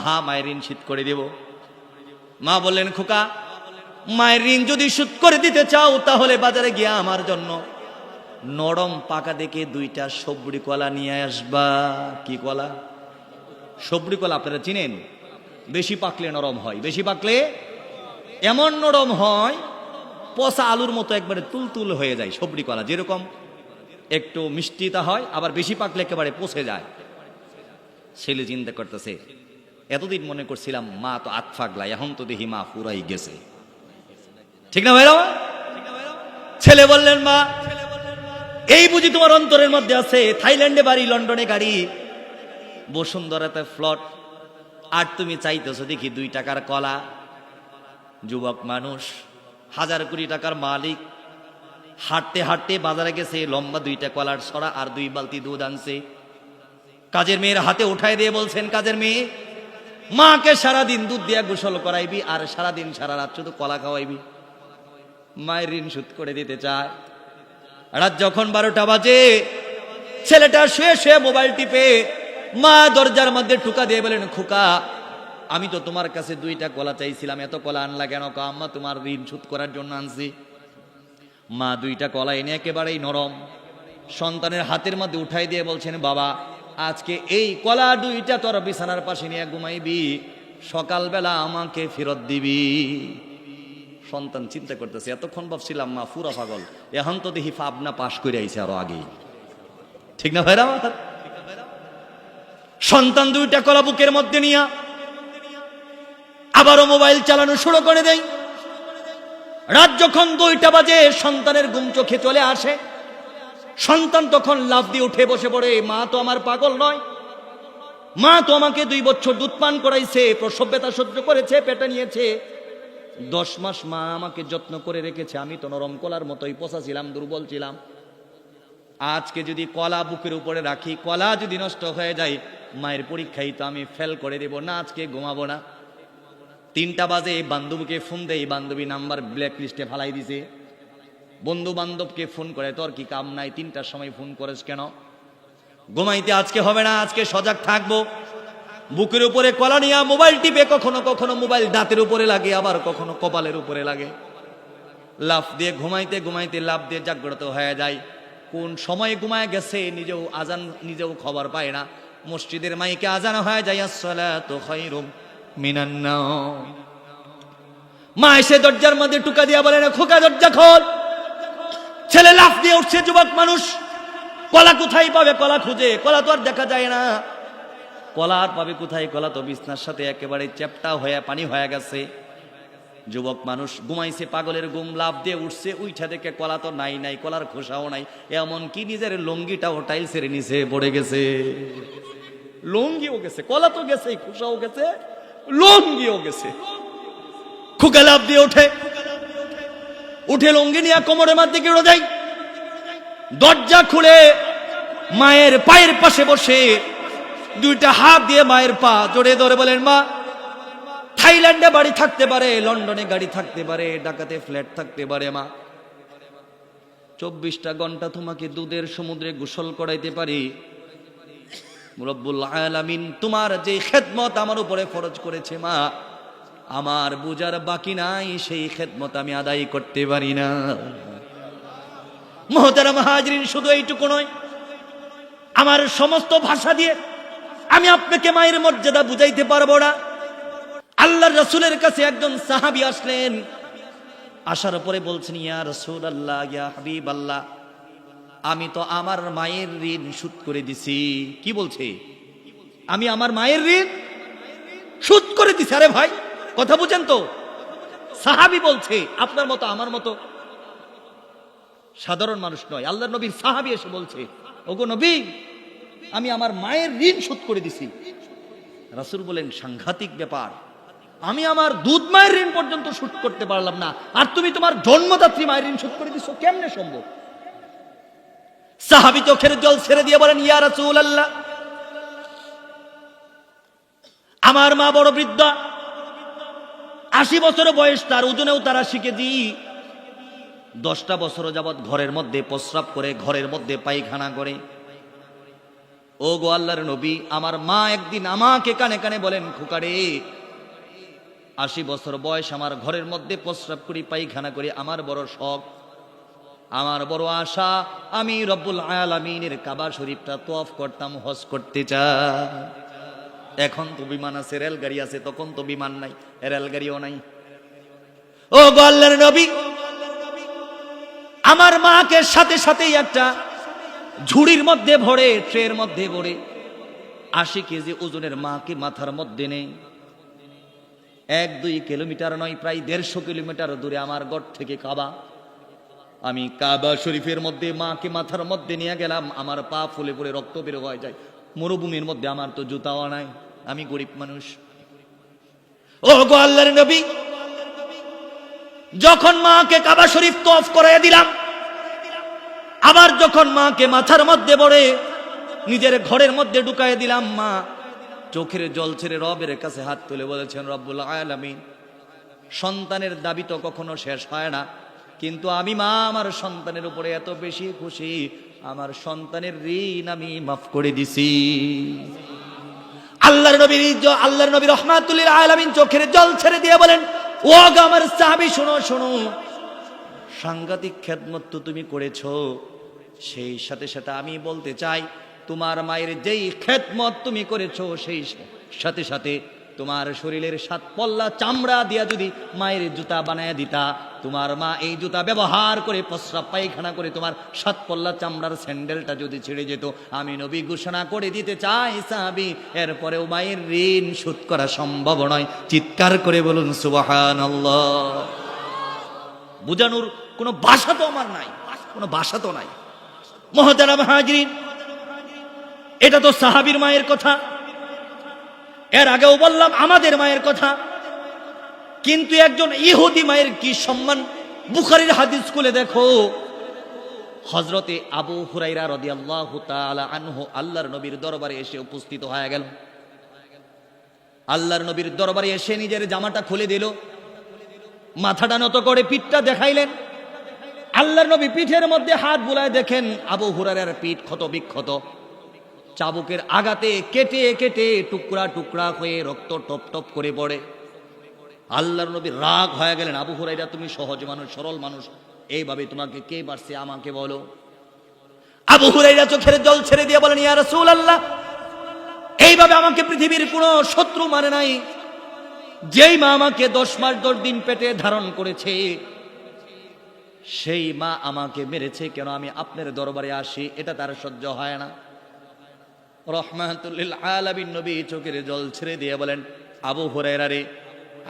হ্যাঁ মায়ের ঋণ শোধ করে দেব। মা বললেন, খোকা মায়ের ঋণ যদি শোধ করে দিতে চাও তাহলে বাজারে গিয়া আমার জন্য নরম পাকা দেখে 2টা সবরি কলা নিয়ে আসবা। কি কলা? সবরি কলা আপনারা চিনেন, বেশি পাকলে নরম হয়, বেশি পাকলে এমন নরম হয় পচা আলুর মতো একবারে তুলতুল হয়ে যায়। সবরি কলা যেরকম একটু মিষ্টিতা হয়, আবার বেশি পাকলে একেবারে পচে যায়। ছেলে চিন্তা করতেছে, এতদিন মনে করছিলাম মা তো আতফাগলা, এখন তো দেখি মা পুরাই গেছে, ঠিক না ভাইরা? ছেলে বললেন, মা এই বুঝি তোমার অন্তরের মধ্যে আছে, থাইল্যান্ডে বাড়ি, লন্ডনে গাড়ি, বসুন্ধরাতে ফ্লট, আর তুমি চাইতেছো দেখি 2 টাকার কলা। যুবক মানুষ, 1000 কোটি টাকার মালিক, হাঁটতে হাঁটতে বাজারে গেছে, লম্বা 2টা কলার ছড়া আর 2 বালতি দুধ আনছে। কাজের মেয়ের হাতে উঠায় দিয়ে বলছেন, কাজের মেয়ে মাকে সারাদিন দুধ দিয়া গোসল করাইবি আর সারাদিন সারা রাত শুধু কলা খাওয়াইবি। মায়ের ঋণ শোধ করে দিতে চায়। রাত যখন 12টা বাজে, ছেলেটা শুয়ে শুয়ে মোবাইল টিপে, মা দরজার মধ্যে ঠুকা দিয়ে বলেন, খোকা আমি তো তোমার কাছে 2টা কলা চাইছিলাম, এত কলা আনলা কেন? আম্মা তোমার ঋণ শোধ করার জন্য আনছি। মা 2টা কলা এনে একেবারেই নরম সন্তানের হাতের মধ্যে উঠাই দিয়ে বলছেন, বাবা আজকে এই কলা 2টা তোর বিছানার পাশে নিয়ে ঘুমাইবি, সকালবেলা আমাকে ফেরত দিবি। সন্তান চিন্তা করতেছে, এতক্ষণ ভাবছিলাম মা পুরা পাগল, এখন তো দেখি পাবনা পাশ করে আইছে আরো আগেই, ঠিক না ভাইরা? সন্তান 2টা কলা বুকের মধ্যে নিয়ে আবারও মোবাইল চালানো শুরু করে দেয়। রাত যখন 2টা বাজে, সন্তানের ঘুম চোখে চলে আসে। সন্তান তখন লাফ দিয়ে উঠে বসে পড়ে, মা তো আমার পাগল নয়, মা তো আমাকে 2 বছর দুধ পান করাইছে, প্রসব ব্যথা সহ্য করেছে, পেটে নিয়েছে, 10 মাস মা আমাকে যত্ন করে রেখেছে, আমি তো নরম কলার মতোই পচা ছিলাম, দুর্বল ছিলাম। আজকে যদি কলা বুকের উপরে রাখি, কলা যদি নষ্ট হয়ে যায়, মায়ের পরীক্ষায় তো আমি ফেল করে দেব না, আজকে ঘুমাবো না। 3টা বাজে বান্ধবীকে ফোন দেয়, বান্ধবী নাম্বার ব্ল্যাক লিস্টে ফালাই দিছে। বন্ধু বান্ধবকে ফোন করে, তোর কি কাম নাই, 3টার সময় ফোন করেস কেন? ঘুমাইতে আজকে হবে না, আজকে সজাগ থাকবো। বুকের উপরে কলা নিয়ে মোবাইল টিপে, কখনো কখনো মোবাইল দাঁতের উপরে লাগে, আবার কখনো কপালের উপরে লাগে। লাফ দিয়ে ঘুমাইতে ঘুমাইতে লাফ দিয়ে জাগ্রত হয়ে যায়। কোন সময় ঘুমায় গেছে নিজেও খবর পায় না। মসজিদের মাইকে আজান হয়ে যায়, আসসালাতু খায়রুম মিনান নাওম। মা এসে দরজার মধ্যে টুকা দিয়া বলে, না খোকা দরজা খোল। ছেলে লাফ দিয়ে উঠছে, যুবক মানুষ। কলা কোথায় পাবে? কলা খুঁজে, কলা তো আর দেখা যায় না। কলা আর পাবে কোথায়? কলা তো বিছনার সাথে একেবারে চ্যাপটা হয়ে পানি হয়ে গেছে। যুবক মানুষ ঘুমাইছে, পাগলের ঘুম, লাফ দিয়ে উঠছে, উইঠা দেখে কলা তো নাই, কলার খোসাও নাই, এমনকি নিজের লুঙ্গিটাও টাইলসের নিচে পড়ে গেছে। লুঙ্গিও গেছে, কলা তো গেছে, খোসাও গেছে, লুঙ্গিও গেছে। খুকা লাফ দিয়ে উঠে লুঙ্গি নিয়ে কোমরের মধ্যে গিয়ে দেয়। দরজা খুলে মায়ের পায়ের পাশে বসে দুইটা হাত দিয়ে মায়ের পা জড়িয়ে ধরে বলেন, মা, থাইল্যান্ডে বাড়ি থাকতে পারে, লন্ডনে গাড়ি থাকতে পারে, ঢাকাতে ফ্ল্যাট থাকতে পারে, মা 24টা ঘন্টা তোমাকে দুধের সমুদ্রে গোসল করাইতে পারি। রব্বুল আলামিন তোমার যে খেদমত আমার উপরে ফরজ করেছে, মা, আমার বুঝার বাকি নাই, সেই খেদমত আমি আদায় করতে পারি না। মুহতারাম হাজরিন, শুধু এইটুকু নয়, আমার সমস্ত ভাষা দিয়ে আমি আপনাকে মায়ের মর্যাদা বুঝাইতে পারবো না। আল্লাহর রাসূলের কাছে একজন সাহাবী আসলেন। আসার পরে বলছেন, ইয়া রাসূলুল্লাহ, ইয়া হাবিবাল্লাহ, আমি তো আমার মায়ের ঋণ শোধ করে দিছি। কি বলছে? আমি আমার মায়ের ঋণ শোধ করে দিছি। আরে ভাই, কথা বুঝেন তো? সাহাবী বলছে, আপনার মতো আমার মতো সাধারণ মানুষ নয়, আল্লাহর নবীর সাহাবী এসে বলছে, ওগো নবী, আমি আমার মায়ের ঋণ শোধ করে দিছি। রাসূল বলেন, সাংঘাতিক ব্যাপার, আমি আমার দুধ মায়ের ঋণ পর্যন্ত শোধ করতে পারলাম না, আর তুমি তোমার জন্মদাত্রী মায়ের ঋণ শোধ করে দিছো, কেমনে সম্ভব? সাহাবী চোখের জল ছেড়ে দিয়ে বলেন, ইয়া রাসূলুল্লাহ, আমার মা বড় বৃদ্ধা, 80 বছর বয়স, তার ওজনেও তার 80 কেজি। 10টা বছর যাবৎ ঘরের মধ্যে প্রস্রাব করে, ঘরের মধ্যে পায়খানা করে। ও গো আল্লাহর নবী, আমার মা একদিন আমাকে কানে কানে বলেন, খোকারে, 80 বছর বয়স, আমার ঘরের মধ্যে প্রস্রাব করি, পায়খানা করি, আমার বড় শখ, আমার বড় আশা, আমি রব্বুল আলামিনের কাবা শরীফটা তওয়াফ করতাম, হজ করতে চাই। এখন তো বিমান আছে, রেলগাড়ি আছে, তখন তো বিমান নাই, রেলগাড়িও নাই। ও গো আল্লাহর নবী, আমার মাকে সাথে সাথেই একটা ঝুড়ির মধ্যে ভরে, ট্রের মধ্যে ভরে 80 কেজি ওজনের মাকে মাথার মধ্যে নেই। 1-2 কিলোমিটার নয়, প্রায় 150 কিলোমিটার দূরে আমার ঘর থেকে কাবা। আমি কাবা শরীফের মধ্যে মাকে মাথার মধ্যে নিয়ে গেলাম। আমার পা ফুলে ফুলে রক্ত বের হয়ে যায়। মরুভূমির মধ্যে, আমার তো জুতাও নাই, আমি গরিব মানুষ। ও গো আল্লাহর নবী, যখন মাকে কাবা শরীফ তওয়াফ করাইয়া দিলাম, আবার যখন মাকে মাথার মধ্যে বড়ে নিজের ঘরের মধ্যে ঢুকাইয়া দিলাম, মা চোখের জল ছেড়ে রবের কাছে হাত তুলে বলেছেন, রব্বুল আলামিন, সন্তানের দাবি তো কখনো শেষ হয় না, কিন্তু আমি মা আমার সন্তানের উপরে এত বেশি খুশি, আমার সন্তানের ঋণ আমি মাফ করে দিছি। আল্লাহর নবী রাহমাতুল লিল আলামিন চোখের জল ছেড়ে দিয়ে বলেন, ও গো আমার সাহাবী, শোনো শোনো, সাংঘাতিক খেদমত তো তুমি করেছো, সেই সাথে সাথে আমি বলতে চাই, তোমার মায়ের যেই খেদমত তুমি করেছো, সেই সাথে সাথে তোমার শরীরের 7 পল্লা চামড়া দিয়া যদি মায়ের জুতা বানায় দিতা, তোমার মা এই জুতা ব্যবহার করে প্রস্রাব পায়খানা করে তোমার 7 পল্লা চামড়ার স্যান্ডেলটা যদি ছিঁড়ে যেত, আমি নবী ঘোষণা করে দিতে চাই, সাহাবী, এরপরেও মায়ের ঋণ শোধ করা সম্ভব নয়। চিৎকার করে বলুন সুবহানাল্লাহ। বুঝানোর কোনো ভাষা তো আমার নাই, কোনো ভাষা তো নাই। মুহতারাম হাজরিন, এটা তো সাহাবীর মায়ের কথা, এর আগেও বললাম আমাদের মায়ের কথা, কিন্তু একজন ইহুদি মায়ের কি সম্মান। বুখারীর হাদিস খুলে দেখো, হযরতে আবু হুরায়রা রাদিয়াল্লাহু তাআলা আনহু আল্লাহর নবীর দরবারে এসে উপস্থিত হয়ে গেল। আল্লাহর নবীর দরবারে এসে নিজের জামাটা খুলে দিল, মাথাটা নত করে পিঠটা দেখাইলেন। আল্লাহর নবী পিঠের মধ্যে হাত বুলায় দেখেন আবু হুরায়রার পিঠ ক্ষত বিক্ষত, চাবুকের আঘাতে কেটে কেটে টুকরা টুকরা হয়ে রক্ত টপ টপ করে পড়ে। আল্লাহর নবী রাগ হয়ে গেলেন, আবু হুরায়রা তুমি সহজ মানুষ, সরল মানুষ, এইভাবে তোমাকে কে মারছে আমাকে বলো। আবু হুরায়রা চোখের জল ছেড়ে দিয়ে বলেন, ইয়া রাসূলুল্লাহ, এইভাবে আমাকে পৃথিবীর কোনো শত্রু মারে নাই। যেই মা আমাকে 10 মাস 10 দিন পেটে ধারণ করেছে, সেই মা আমাকে মেরেছে কেন আমি আপনার দরবারে আসি, এটা তার সহ্য হয় না। রহমাতুল লিল আলামিন নবী চোখের জল ছেড়ে দিয়ে বলেন, আবু হুরায়রা রে,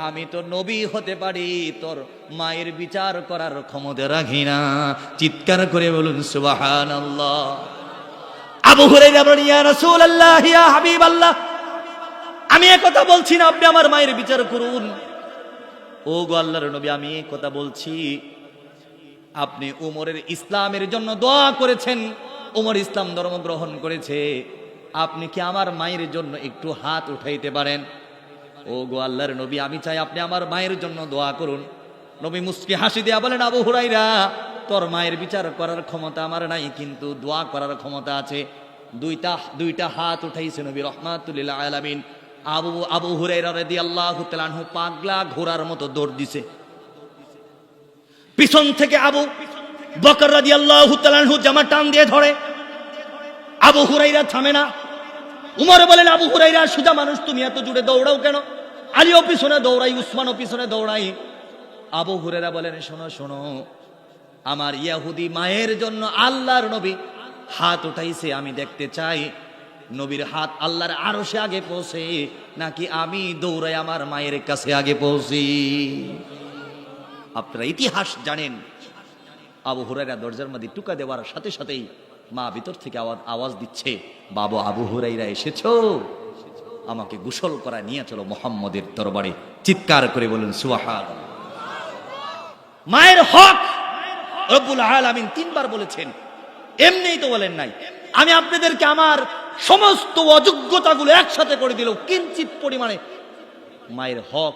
আমি তো নবী হতে পারি, তোর মায়ের বিচার করার ক্ষমতা রাখি না। চিৎকার করে বলুন সুবহানাল্লাহ। আবু হুরায়রা বলেন, ইয়া রাসূলুল্লাহ, ইয়া হাবিবাল্লাহ, আমি এই কথা বলছি না আপনি আমার মায়ের বিচার করুন। ও গো আল্লাহর নবী, আমি এই কথা বলছি, আপনি উমরের ইসলামের জন্য দোয়া করেছেন, উমর ইসলাম ধর্ম গ্রহণ করেছে, আপনি কি আমার মায়ের জন্য একটু হাত উঠাইতে পারেন? ও গো আল্লাহর নবী, আমি চাই আপনি আমার মায়ের জন্য দোয়া করুন। নবী মুস্কি হাসি দিয়া বলেন, আবু হুরায়রা, তোর মায়ের বিচার করার ক্ষমতা আমার নাই, কিন্তু দোয়া করার ক্ষমতা আছে। দুইটা হাত উঠাইছে নবী রহমাতুল লিল আলামিন। আবু হুরায়রা রাদিয়াল্লাহু তাআলা আনহু পাগলা ঘোড়ার মতো দৌড় দিছে। পিছন থেকে আবু বকর রাদিয়াল্লাহু তাআলা আনহু জামা টান দিয়ে ধরে। আবু হুরায়রা থামে না। উমর বলেন, আবু হুরায়রা সুজা মানুষ, তুমি এত জোরে দৌড়াও কেন? আলীও পিছনে দৌড়াই, উসমানও পিছনে দৌড়াই। আবু হুরায়রা বলেন, শোনো শোনো, আমার ইহুদি মায়ের জন্য আল্লাহর নবী হাত উঠাইছে, আমি দেখতে চাই নবীর হাত আল্লাহর আরশে আগে পৌঁছে নাকি আমি দৌড়াই আমার মায়ের কাছে আগে পৌঁছি। আপনারা ইতিহাস জানেন, আবু হুরায়রা দরজার মধ্যে টুকা দেওয়ার সাথে সাথেই মা ভিতর থেকে আওয়াজ দিচ্ছে, বাবা আবু হুরায়রা এসেছো, আমাকে গোসল করা নিয়ে চলো মুহাম্মদের দরবারে। চিৎকার করে বলুন সুবহানাল্লাহ। মায়ের হক রব্বুল আলামিন 3 বার বলেছেন, এমনিই তো বলেন নাই। আমি আপনাদেরকে আমার সমস্ত অযোগ্যতাগুলো একসাথে করে দিলেও কিঞ্চিত পরিমাণে মায়ের হক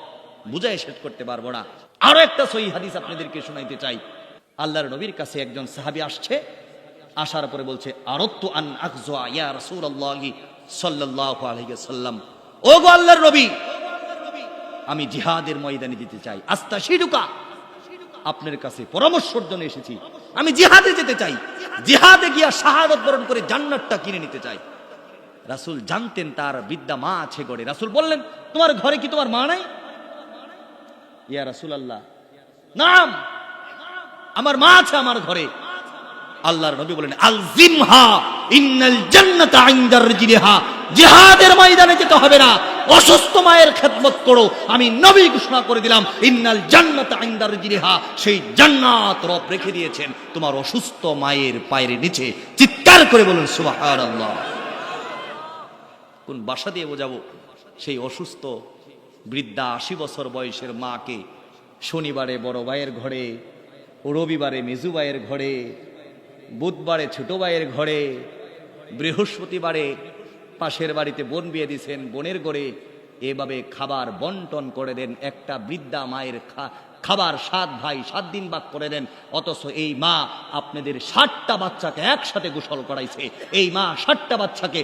বুঝাই শেষ করতে পারবো না। আরো একটা সহিহ হাদিস আপনাদেরকে শোনাইতে চাই। আল্লাহর নবীর কাছে একজন সাহাবী আসছে, আসার পরে বলছে, আরাদতু আন আকযা ইয়া রাসূলুল্লাহি সাল্লাল্লাহু আলাইহি ওয়াসাল্লাম, ও গো আল্লাহর নবী, আমি জিহাদের ময়দানে যেতে চাই। আস্তাশিরুকা, আপনার কাছে পরামর্শের জন্য এসেছি, আমি জিহাদে যেতে চাই, জিহাদে গিয়া শাহাদাত বরণ করে জান্নাতটা কিনে নিতে চাই। রাসূল জানতেন তার বৃদ্ধা মা আছে ঘরে। রাসূল বললেন, তোমার ঘরে কি তোমার মা নাই? ইয়া রাসূলুল্লাহ, নাম, আমার মা আছে আমার ঘরে। আল্লাহর নবী বলেন, আলজিমহা ইন্নাল জান্নাতা ইনদার রিজলিহা, জিহাদের ময়দানে যেতে হবে না, অসুস্থ মায়ের খেদমত করো। আমি নবী ঘোষণা করে দিলাম, ইন্নাল জান্নাতা ইনদার রিজলিহা, সেই জান্নাত রব রেখে দিয়েছেন তোমার অসুস্থ মায়ের পায়ের নিচে। চিৎকার করে বলুন সুবহানাল্লাহ। কোন ভাষা দিয়ে বোঝাবো সেই অসুস্থ বৃদ্ধা 80 বছর বয়সের মাকে শনিবারে বড় ভাইয়ের ঘরে, রবিবারে মেজু ভাইয়ের ঘরে, বুধবারে ছোট ভাইয়ের ঘরে, বৃহস্পতিবারে পাশের বাড়িতে বোন বিয়ে দিয়েছেন বোনের ঘরে, এভাবে খাবার বন্টন করে দেন। একটা বৃদ্ধা মায়ের খাবার 7 ভাই 7 দিন ভাগ করে দেন। অথচ এই মা আপনাদের 60টা বাচ্চাকে একসাথে গোসল করাইছে, এই মা 60টা বাচ্চাকে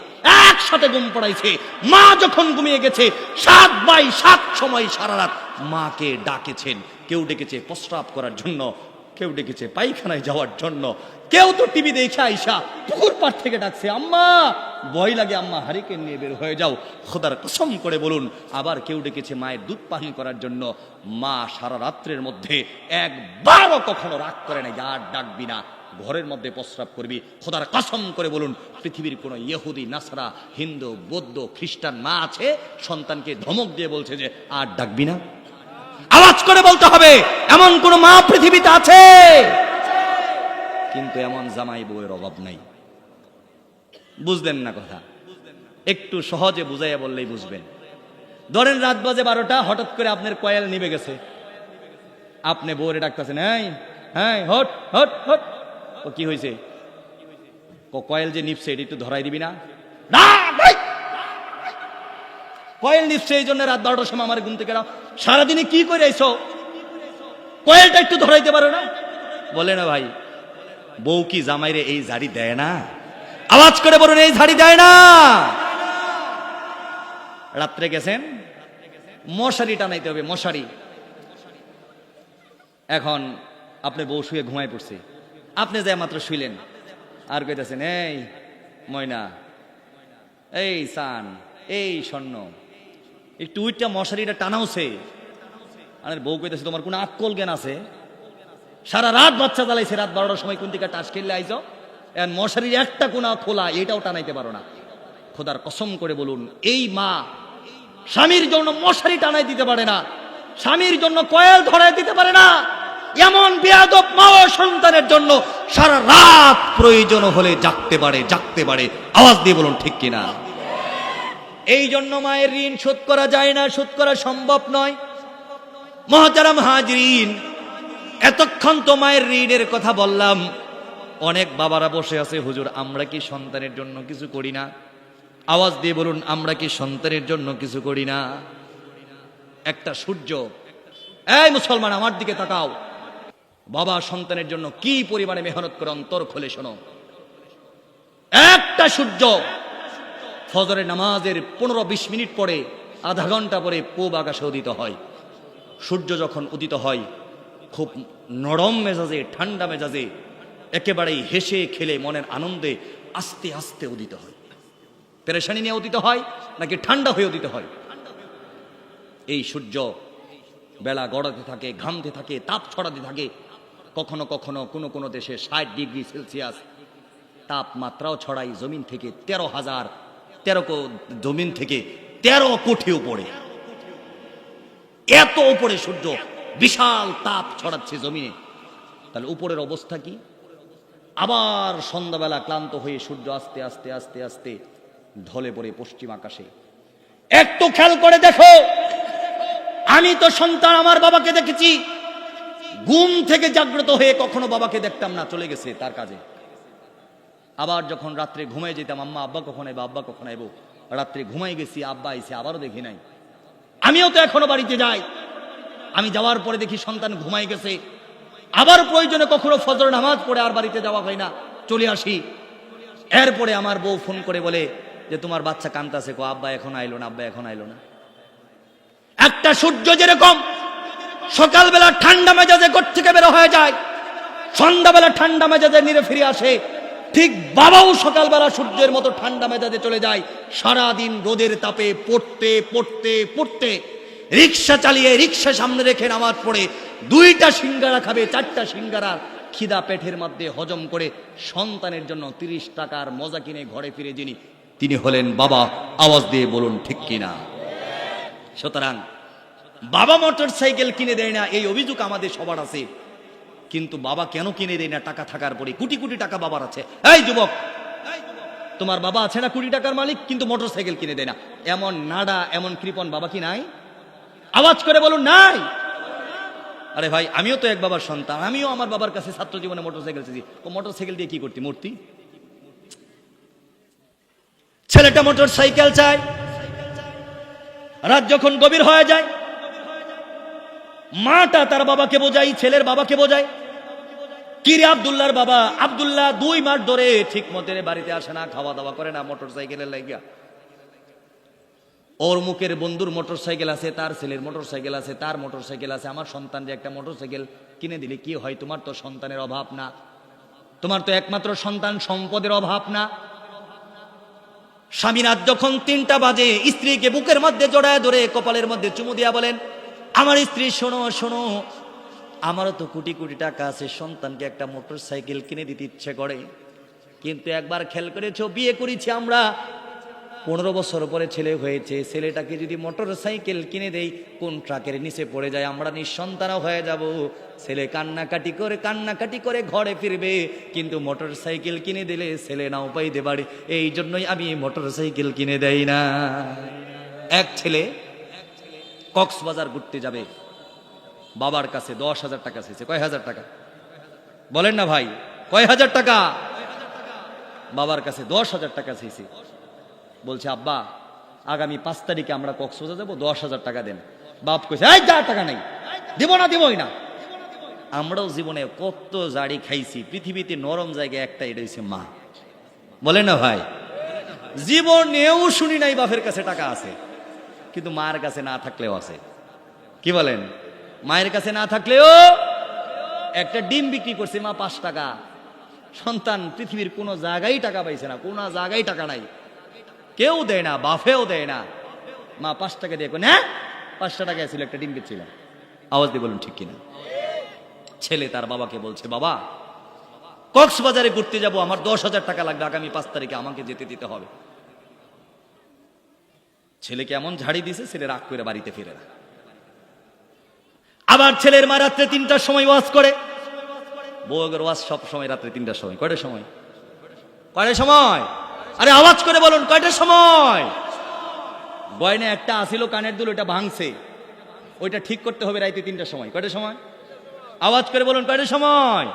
একসাথে ঘুম পড়াইছে। মা যখন ঘুমিয়ে গেছে 7 ভাই 7 সময় সারা রাত মাকে ডাকেছেন। কেউ ডেকেছে প্রস্রাব করার জন্য, কেউ ডেকেছে পায়খানায় যাওয়ার জন্য, কেউ তো টিভি দেখে আইসা পুকুর পাড় থেকে ডাকছে, আম্মা ভয় লাগে, আম্মা হারিকেন নিয়ে বের হয়ে যাও, খোদার কসম করে বলুন। আবার কেউ ডেকেছে মায়ের দুধ পান করার জন্য। মা সারা রাত্রের মধ্যে একবারও কখনো রাগ করে না, আর ডাকবি না, ঘরের মধ্যে প্রস্রাব করবি। খোদার কসম করে বলুন, পৃথিবীর কোন ইহুদি, নাসরা, হিন্দু, বৌদ্ধ, খ্রিস্টান মা আছে সন্তানকে ধমক দিয়ে বলছে যে আর ডাকবি না? আওয়াজ করে বলতে হবে, এমন কোন মা পৃথিবীতে আছে? কিন্তু এমন জামাই বউয়ের অভাব নাই। বুঝলেন না কথা? একটু সহজে বুঝাইয়া বললেই বুঝবেন। ধরেন রাত বাজে 12টা, হঠাৎ করে আপনার কয়েল নিভে গেছে, আপনি বউরে ডাকতেছেন, হ্যাঁ হ্যাঁ হট হট হট, ও কি হয়েছে? কয়েল যে নিভছে এটা একটু ধরাই দিবি না? কয়েল নিভছে এই জন্য রাত 12টার সময় আমার ঘুম থেকে সারাদিনে কি করে আইছো, কয়েলটা একটু ধরাইতে পারো না? বলে না ভাই, বউ কি জামাইরে এই ঝাড়ি দেয় না? আওয়াজ করে বলুন, এই ঝাড়ি দেয় না? রাত্রে গেছেন, মশারি টানাইতে হবে, মশারি এখন আপনি বউ শুয়ে ঘুমায় পড়ছে, আপনি যা মাত্র শুইলেন, আর কইতেছেন এই ময়না, এই সান, এই স্বর্ণ, একটু উইটটা মশারিটা টানাওছে। আর বউ কইতেছে তোমার কোনো আক্কল জ্ঞান আছে? সারা রাত বাচ্চা জ্বালাইছে, রাত 12টার সময় কোন দিকে টাস খেললে আইছো, এখন মশারির একটা কোনা খোলা, এটাও টানাইতে পারো না। খোদার কসম করে বলুন, এই মা স্বামীর জন্য মশারি টানাই দিতে পারে না, স্বামীর জন্য কয়েল ধরাই দিতে পারে না, এমন বেয়াদব মা সন্তানের জন্য সারা রাত প্রয়োজন হলে জাগতে পারে। আওয়াজ দিয়ে বলুন ঠিক কিনা? এই জন্য মায়ের ঋণ শোধ করা যায় না, শোধ করা সম্ভব নয়। মুহতারাম হাজরিন, এতক্ষণ তো মায়ের ঋণের কথা বললাম। অনেক বাবারা বসে আছে, হুজুর আমরা কি সন্তানের জন্য কিছু করি না? আওয়াজ দিয়ে বলুন, আমরা কি সন্তানের জন্য কিছু করি না? একটা সূর্য, এই মুসলমান আমার দিকে তাকাও, বাবা সন্তানের জন্য কি পরিমাণে মেহনত করে, অন্তর খুলে শোনো। একটা সূর্য ফজরের নামাজের 15-20 মিনিট পরে, আধা ঘন্টা পরে পূব আকাশে উদিত হয়। সূর্য যখন উদিত হয় খুব নরম মেজাজে, ঠান্ডা মেজাজে, একেবারেই হেসে খেলে মনের আনন্দে আস্তে আস্তে উদিত হয়। পেরেশানি নিয়ে উদিত হয় নাকি ঠান্ডা হয়ে উদিত হয়? এই সূর্য বেলা গড়াতে থাকে, ঘামতে থাকে, তাপ ছড়াতে থাকে। কখনো কখনো কোনো কোনো দেশে 60 ডিগ্রি সেলসিয়াস তাপমাত্রাও ছড়াই জমিন থেকে 13 কোটি উপরে। এত উপরে সূর্য, বিশাল তাপ ছড়াচ্ছে জমিনে। তাহলে উপরের অবস্থা কি? আবার সন্ধ্যাবেলা ক্লান্ত হয়ে সূর্য আস্তে আস্তে আস্তে আস্তে ঢলে পড়ে পশ্চিম আকাশে। একটু খেয়াল করে দেখো, আমি তো সন্তান আমার বাবাকে দেখেছি, ঘুম থেকে জাগ্রত হয়ে কখনো বাবাকে দেখতাম না, চলে গেছে তার কাজে। আবার যখন রাত্রে ঘুমাই যেতাম, আম্মা আব্বা কখন আইবো, আব্বা কখন আইবো, রাত্রে ঘুমাই গেছি, আব্বা আইছে, আবারও দেখি নাই। আমিও তো এখনো বাড়িতে যাই, আমি যাওয়ার পরে দেখি সন্তান ঘুমাই গেছে, আবার প্রয়োজনে কখনো ফজর নামাজ পড়ে আর বাড়িতে যাওয়া হয় না, চলে আসি। এরপরে আমার বউ ফোন করে বলে যে তোমার বাচ্চা কাঁদতাছে, কো আব্বা এখন আইলো না, আব্বা এখন আইলো না। একটা সূর্য যেরকম সকালবেলা ঠান্ডা মেজাজে ঘর থেকে বের হয়ে যায়, সন্ধ্যাবেলা ঠান্ডা মেজাজে নিরে ফিরে আসে, ঠিক বাবাও সকালবেলা সূর্যের মতো ঠান্ডা মেজাজে চলে যায়। সারাদিন রোদের তাপে পড়তে পড়তে পড়তে, রিক্সা চালিয়ে রিক্সা সামনে রেখে নামাজ পড়ে 2টা সিঙ্গারা খাবে, 4টা সিঙ্গারা খিদা পেটের মধ্যে হজম করে সন্তানের জন্য 30 টাকার মজা কিনে ঘরে ফিরে তিনি হলেন বাবা। আওয়াজ দিয়ে বলুন ঠিক কিনা? সুতরাং বাবা মোটর সাইকেল কিনে দেয় না, এই অভিযোগ আমাদের সবার আছে। কিন্তু বাবা কেন কিনে দেয় না? টাকা থাকার পরে, কোটি কোটি টাকা বাবার আছে। এই যুবক, তোমার বাবা আছে না কোটি টাকার মালিক, কিন্তু মোটর সাইকেল কিনে দেয় না? এমন নাডা, এমন কৃপণ বাবা কি নাই? আওয়াজ করে বলুন নাই। আরে ভাই, আমিও তো এক বাবার সন্তান, আমিও আমার বাবার কাছে ছাত্র জীবনে মোটর সাইকেল চেয়েছি। ও মোটর সাইকেল দিয়ে কি করতি? মূর্তি। ছেলেটা মোটর সাইকেল চায়, রাত যখন গভীর হয়ে যায়, মাটা তার বাবাকে বোঝাই, ছেলের বাবাকে বোঝায়, কিরে আব্দুল্লাহর বাবা, আব্দুল্লাহ 2 মাস ধরে ঠিক মতো বাড়িতে আসে না, খাওয়া দাওয়া করে না, মোটর সাইকেলের লাগিয়া। ওর মুখের বন্ধুর মোটর সাইকেল আছে, তার ছেলের মোটর সাইকেল আছে, তার মোটর সাইকেল আছে। আমার সন্তান যে একটা মোটর সাইকেল কিনে দিলে কি হয়? তোমার তো সন্তানের অভাব না, তোমার তো একমাত্র সন্তান, সম্পদের অভাব না। স্বামী রাত যখন 3টা বাজে স্ত্রীকে বুকের মধ্যে জড়ায় ধরে কপালের মধ্যে চুমু দিয়া বলেন, আমার স্ত্রী শোনো শোনো, আমারও তো কোটি কোটি টাকা আছে, সন্তানকে একটা মোটর সাইকেল কিনে দিতে ইচ্ছে করে, কিন্তু একবার খেয়াল করেছো, বিয়ে করেছি আমরা, 15 বছর পরে ছেলে হয়েছে, ছেলেটাকে যদি মোটর সাইকেল কিনে দেই, কোন ট্রাকের নিচে পড়ে যায়, আমরা নিঃসন্তানও হয়ে যাব। ছেলে কান্নাকাটি করে ঘরে ফিরবে, কিন্তু মোটর সাইকেল কিনে দিলে ছেলে নাও পাইতে পারে। এই জন্যই আমি মোটর সাইকেল কিনে দেই না। এক ছেলে কক্সবাজার ঘুরতে যাবে, বাবার কাছে 10,000 টাকা চেয়েছে। কয় হাজার টাকা বলেন না ভাই? কয় হাজার টাকা? বাবার কাছে 10,000 টাকা চেয়েছে। বলছে আব্বা, আগামী 5 তারিখে আমরা কক্সবাজার যাবো, 10,000 টাকা দেন। বাপ কইছে, এই যা, টাকা নাই, দিবই না। আমরাও জীবনে কত জাড়ি খাইছি, পৃথিবীতে নরম জায়গায় একটা, এটা হচ্ছে মা। বলে না ভাই? জীবনেও শুনি নাই বাপের কাছে টাকা আছে, কিন্তু মায়ের কাছে না থাকলেও আছে। কি বলেন? মায়ের কাছে না থাকলেও একটা ডিম বিক্রি করছে মা 5 টাকা। সন্তান পৃথিবীর কোনো জায়গায় টাকা পাইছে না, কোনো জায়গায় টাকা নাই, কেউ দেয় না, বাফেও দেয় না। মা 5 টাকা দিয়ে না 5টা টাকা ছিল, একটা ডিম কিনছিলাম। আওয়াজ দিয়ে বলুন ঠিক কিনা? ছেলে তার বাবাকে বলছে, বাবা কক্সবাজারে ঘুরতে যাব, আমার 10,000 টাকা লাগবে, আগামী 5 তারিখে আমাকে যেতে দিতে হবে। ছেলেকে এমন ঝাড়ি দিছে, ছেলে রাগ করে বাড়িতে ফিরে না। আবার ছেলের মা রাত্রে 3টার সময় ওয়াজ করে। বউয়ের ওয়াজ সব সময় রাত্রে 3টার সময়। কয়টার সময়? কয়টার সময়? আরে আওয়াজ করে বলুন, কয়টার সময়? গয়না একটা আসিল কানের দুল, ওইটা ভাঙছে, ওইটা ঠিক করতে হবে রাইতে 3টার সময়। কয়টার সময়? আওয়াজ করে বলুন, কয়টার সময়?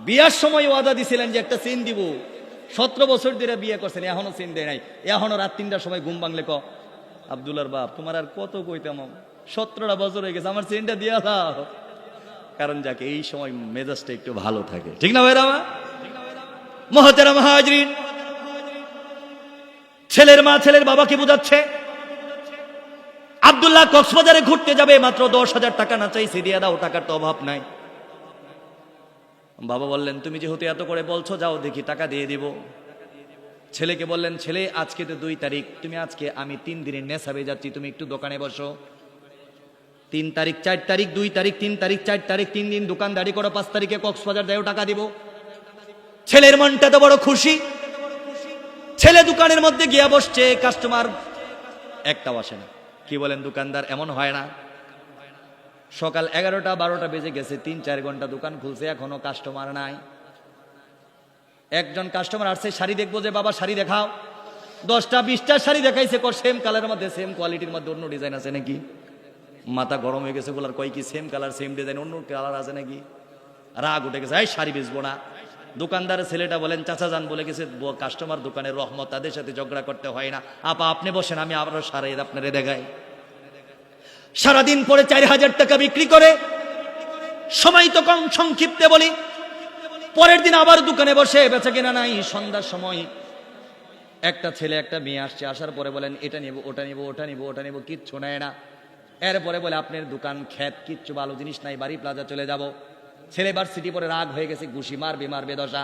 বিয়ার সময় ওয়াদা দিছিলেন যে একটা চেন দিব, 17 বছর ধরে বিয়ে করছেন, এখনো চেন দেয় নাই, এখনো রাত 3টার সময় ঘুম ভাঙলে ক আব্দুল্লাহর বাপ তোমার আর কত কইতাম, 17টা বছর হয়ে গেছে, আমার চেনটা দিয়া দাও। কারণ যাকে এই সময় মেজাজটা একটু ভালো থাকে, ঠিক না ভাইরা? মুহতারাম হাজরিন, ছেলের মা ছেলের বাবাকে বোঝাচ্ছে আব্দুল্লাহ কক্সবাজারে ঘুরতে যাবে, মাত্র 10,000 টাকা না চাইছে দিয়ে দাও, টাকার তো অভাব নাই। বাবা বললেন, তুমি যেহেতু এত করে বলছো, যাও দেখি টাকা দিয়ে দিব। ছেলেকে বললেন, ছেলে আজকে তো 2 তারিখ, তুমি আজকে আমি 3 দিনের নেশাবে যাচ্ছি, তুমি একটু দোকানে বসো। 3 তারিখ 4 তারিখ 2 তারিখ 3 তারিখ 4 তারিখ 3 দিন দোকানদারি করো, 5 তারিখে কক্সবাজার যাও, টাকা দিব। ছেলের মনটা তো বড় খুশি। ছেলে দোকানের মধ্যে গিয়া বসছে, কাস্টমার একটাও আসে না। কি বলেন দোকানদার? এমন হয় না? সকাল 11টা 12টা বেজে গেছে, 3-4 ঘন্টা দোকান খুলছে, এখনো কাস্টমার নাই। একজন কাস্টমার আসছে, শাড়ি দেখবো যে বাবা শাড়ি দেখাও। 10টা 20টা শাড়ি দেখাইছে, সেম কালারের মধ্যে, সেম কোয়ালিটির মধ্যে, অন্য ডিজাইন আছে নাকি? মাথা গরম হয়ে গেছে, বলার কয় কি সেম কালার সেম ডিজাইন, অন্য কালার আছে নাকি? রাগ উঠে গেছে, এই শাড়ি বেচবো না। দোকানদারের ছেলেটা বলেন, চাচা যান বলে গেছে, কাস্টমার দোকানের রহমত, তাদের সাথে ঝগড়া করতে হয় না, আপা আপনি বসেন, আমি আবারও সারাই আপনারে দেখাই। সারাদিন পরে 4,000 টাকা বিক্রি করে। সময় তো কম, সংক্ষিপ্তে বলি, পরের দিন আবার দোকানে বসে বেচা কেনা নাই। সন্ধ্যার সময় একটা ছেলে একটা মেয়ে আসছে, আসার পরে বলেন, এটা নিব, ওটা নিব, ওটা নিব, ওটা নিব, কিচ্ছু নেয় না। এরপরে বলে, আপনার দোকান খ্যাত, কিচ্ছু ভালো জিনিস নাই, বাড়ি প্লাজা চলে যাব। ছেলে ভার্সিটি পরে রাগ হয়ে গেছে, ঘুষি মারবে দশা।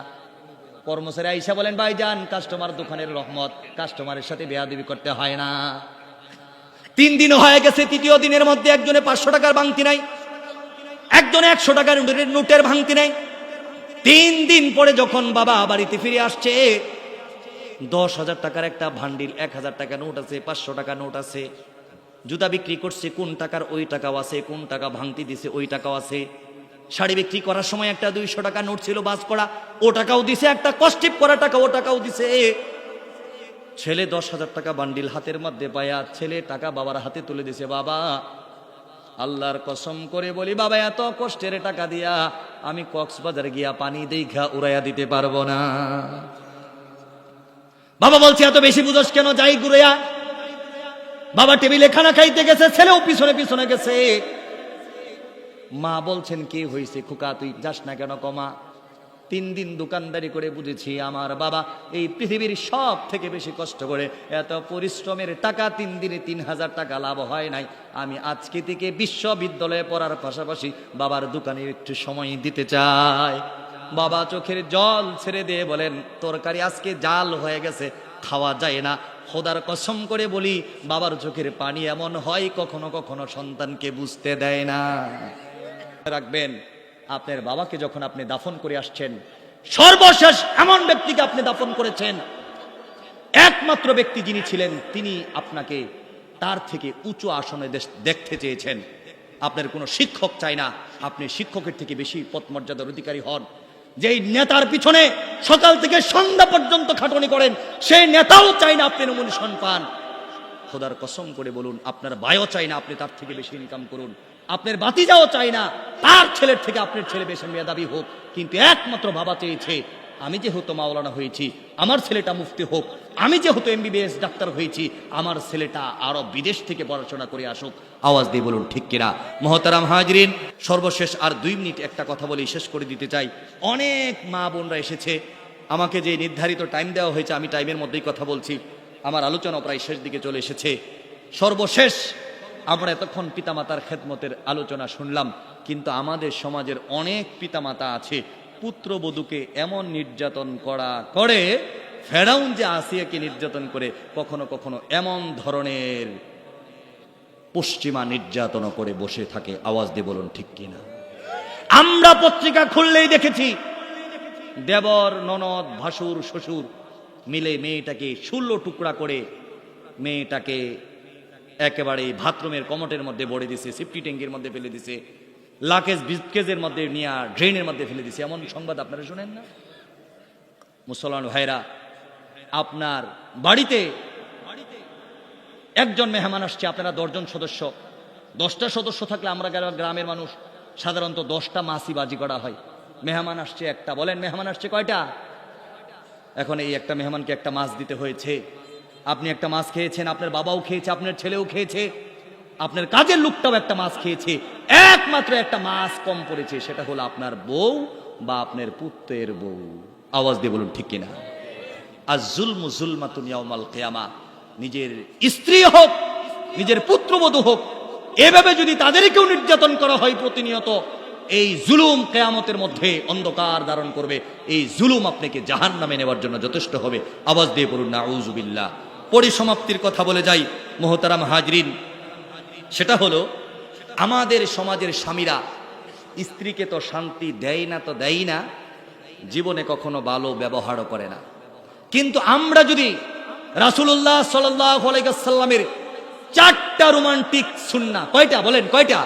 কর্মচারী আইসা বলেন, ভাই যান, কাস্টমার দোকানের রহমত, কাস্টমারের সাথে বেয়াদবি করতে হয় না। 3 দিন হয়ে গেছে, 3য় দিনের মধ্যে একজনে 500 টাকার ভাঙতি নাই, একজনে 100 টাকার নোটের ভাঙতি নাই। 3 দিন পরে যখন বাবা বাড়িতে ফিরে আসছে, 10,000 টাকার একটা ভান্ডিল, 1,000 টাকা নোট আছে, 500 টাকা নোট আছে। জুতা বিক্রি করছে, কোন টাকার ওই টাকাও আছে, কোন টাকা ভাঙতি দিছে ওই টাকাও আছে। শাড়ি বিক্রি করার সময় একটা 200 টাকা নোট ছিল বাস করা, ও টাকাও দিছে, একটা কস্টিপ করা টাকা ও টাকাও দিছে। ছেলে 10,000 টাকা বান্ডিল হাতের মধ্যে পায়া, ছেলে টাকা বাবার হাতে তুলে দিছে। বাবা, আল্লাহর কসম করে বলি, বাবা এত কষ্টের টাকা দিয়া আমি কক্সবাজার গিয়া পানি দেখা উড়াইয়া দিতে পারবো না। বাবা বলছে, এত বেশি বুঝোস কেন, যাই ঘুরাইয়া। বাবা টেবিলে খানা খাইতে গেছে, ছেলেও পিছনে পিছনে গেছে। মা বলছেন, কি হয়েছে খোকা, তুই যাস না কেন? কমা, 3 দিন দোকানদারি করে বুঝেছি আমার বাবা এই পৃথিবীর সব থেকে বেশি কষ্ট করে, এত পরিশ্রমের টাকা 3 দিনে 3,000 টাকা লাভ হয় নাই। আমি আজকে থেকে বিশ্ববিদ্যালয়ে পড়ার পাশাপাশি বাবার দোকানে একটু সময় দিতে চাই। বাবা চোখের জল ছেড়ে দিয়ে বলেন, তরকারি আজকে জাল হয়ে গেছে, খাওয়া যায় না। খোদার কসম করে বলি, বাবার চোখের পানি এমন হয় কখনো কখনো সন্তানকে বুঝতে দেয় না। রাখবেন, আপনার বাবাকে যখন আপনি দাফন করে আসছেন, সর্বশেষ এমন ব্যক্তিকে আপনি দাফন করেছেন, একমাত্র ব্যক্তি যিনি ছিলেন, তিনি আপনাকে তার থেকে উঁচু আসনে দেখতে চেয়েছেন। আপনার কোনো শিক্ষক চাই না, আপনি শিক্ষকের থেকে বেশি পদ মর্যাদার অধিকারী হন। যেই নেতার পিছনে সকাল থেকে সন্ধ্যা পর্যন্ত খাটুনি করেন, সেই নেতাও চাই না আপনি নমিনেশন পান। খোদার কসম করে বলুন, আপনার ভাইও চাই না আপনি তার থেকে বেশি ইনকাম করুন, আপনার বাতিজাও চাই না তার ছেলের থেকে আপনার ছেলে বেশি মেধাবী হোক। কিন্তু একমাত্র বাবা চেয়েছে, আমি যেহেতু মাওলানা হয়েছি, আমার ছেলেটা মুফতি হোক, আমি যেহেতু MBBS ডাক্তার হয়েছি, আমার ছেলেটা আরো বিদেশ থেকে পড়াশোনা করে আসুক। আওয়াজ দিয়ে বলুন ঠিক কিনা? মুহতারাম হাজরিন, সর্বশেষ আর 2 মিনিট একটা কথা বলে শেষ করে দিতে চাই। অনেক মা বোনরা এসেছে, আমাকে যে নির্ধারিত টাইম দেওয়া হয়েছে আমি টাইমের মধ্যেই কথা বলছি। আমার আলোচনা প্রায় শেষ দিকে চলে এসেছে। সর্বশেষ আমরা এতক্ষণ পিতামাতার খেদমতের আলোচনা শুনলাম। কিন্তু আমাদের সমাজের অনেক পিতামাতা আছে পুত্রবধূকে এমন নির্যাতন করে ফেরাউন যে আসিয়াকে নির্যাতন করে, কখনো কখনো এমন ধরনের পশ্চিমা নির্যাতন করে বসে থাকে। আওয়াজ দিয়ে বলুন ঠিক কিনা? আমরা পত্রিকা খুললেই দেখেছি দেবর, ননদ, ভাসুর, শ্বশুর মিলে মেয়েটাকে 16 টুকরা করে মেয়েটাকে একেবারে বাথরুমের কমোটের মধ্যে ভরে দিছে, সেফটি ট্যাঙ্কের মধ্যে ফেলে দিছে, লাকেজ বিস্কেজের মধ্যে নিয়ে ড্রেনের মধ্যে ফেলে দিছে। এমন সংবাদ আপনারা শুনেন না? মুসলমান ভাইরা, আপনার বাড়িতে একজন মেহমান আসছে, আপনারা 10 জন সদস্য, 10টা সদস্য থাকলে আমরা গ্রামের মানুষ সাধারণত 10টা মাছই বাজি করা হয়। মেহমান আসছে একটা, বলেন মেহমান আসছে কয়টা? এখন এই একটা মেহমানকে একটা মাছ দিতে হয়েছে। আপনি একটা মাছ খেয়েছেন, আপনার বাবাও খেয়েছে, আপনার ছেলেও খেয়েছে, আপনার কাজের লোকটাও একটা মাছ খেয়েছে, একমাত্র একটা মাছ কম পড়েছে, সেটা হলো আপনার বউ বা আপনার পুত্রের বউ। আওয়াজ দিয়ে বলুন ঠিক কিনা? আয-যুলমু যুলমাতুন ইয়াউমাল কিয়ামা। নিজের স্ত্রী হোক, নিজের পুত্রবধূ হোক, এভাবে যদি তাদেরকেও নির্যাতন করা হয় প্রতিনিয়ত, এই জুলুম কিয়ামতের মধ্যে অন্ধকার ধারণ করবে। এই জুলুম আপনাকে জাহান্নামে নেওয়ার জন্য যথেষ্ট হবে। আওয়াজ দিয়ে বলুন নাউযুবিল্লাহ। পরিসমাপ্তির কথা বলে যাই মুহতারাম হাজরিন, সেটা হলো আমাদের সমাজের স্বামীরা স্ত্রীকে তো শান্তি দেয় না, তো দেয় না, জীবনে কখনো ভালো ব্যবহারও করে না। কিন্তু আমরা যদি রাসূলুল্লাহ সাল্লাল্লাহু আলাইহি ওয়াসাল্লামের 4টা রোমান্টিক সুন্নাহ, কয়টা বলেন কয়টা?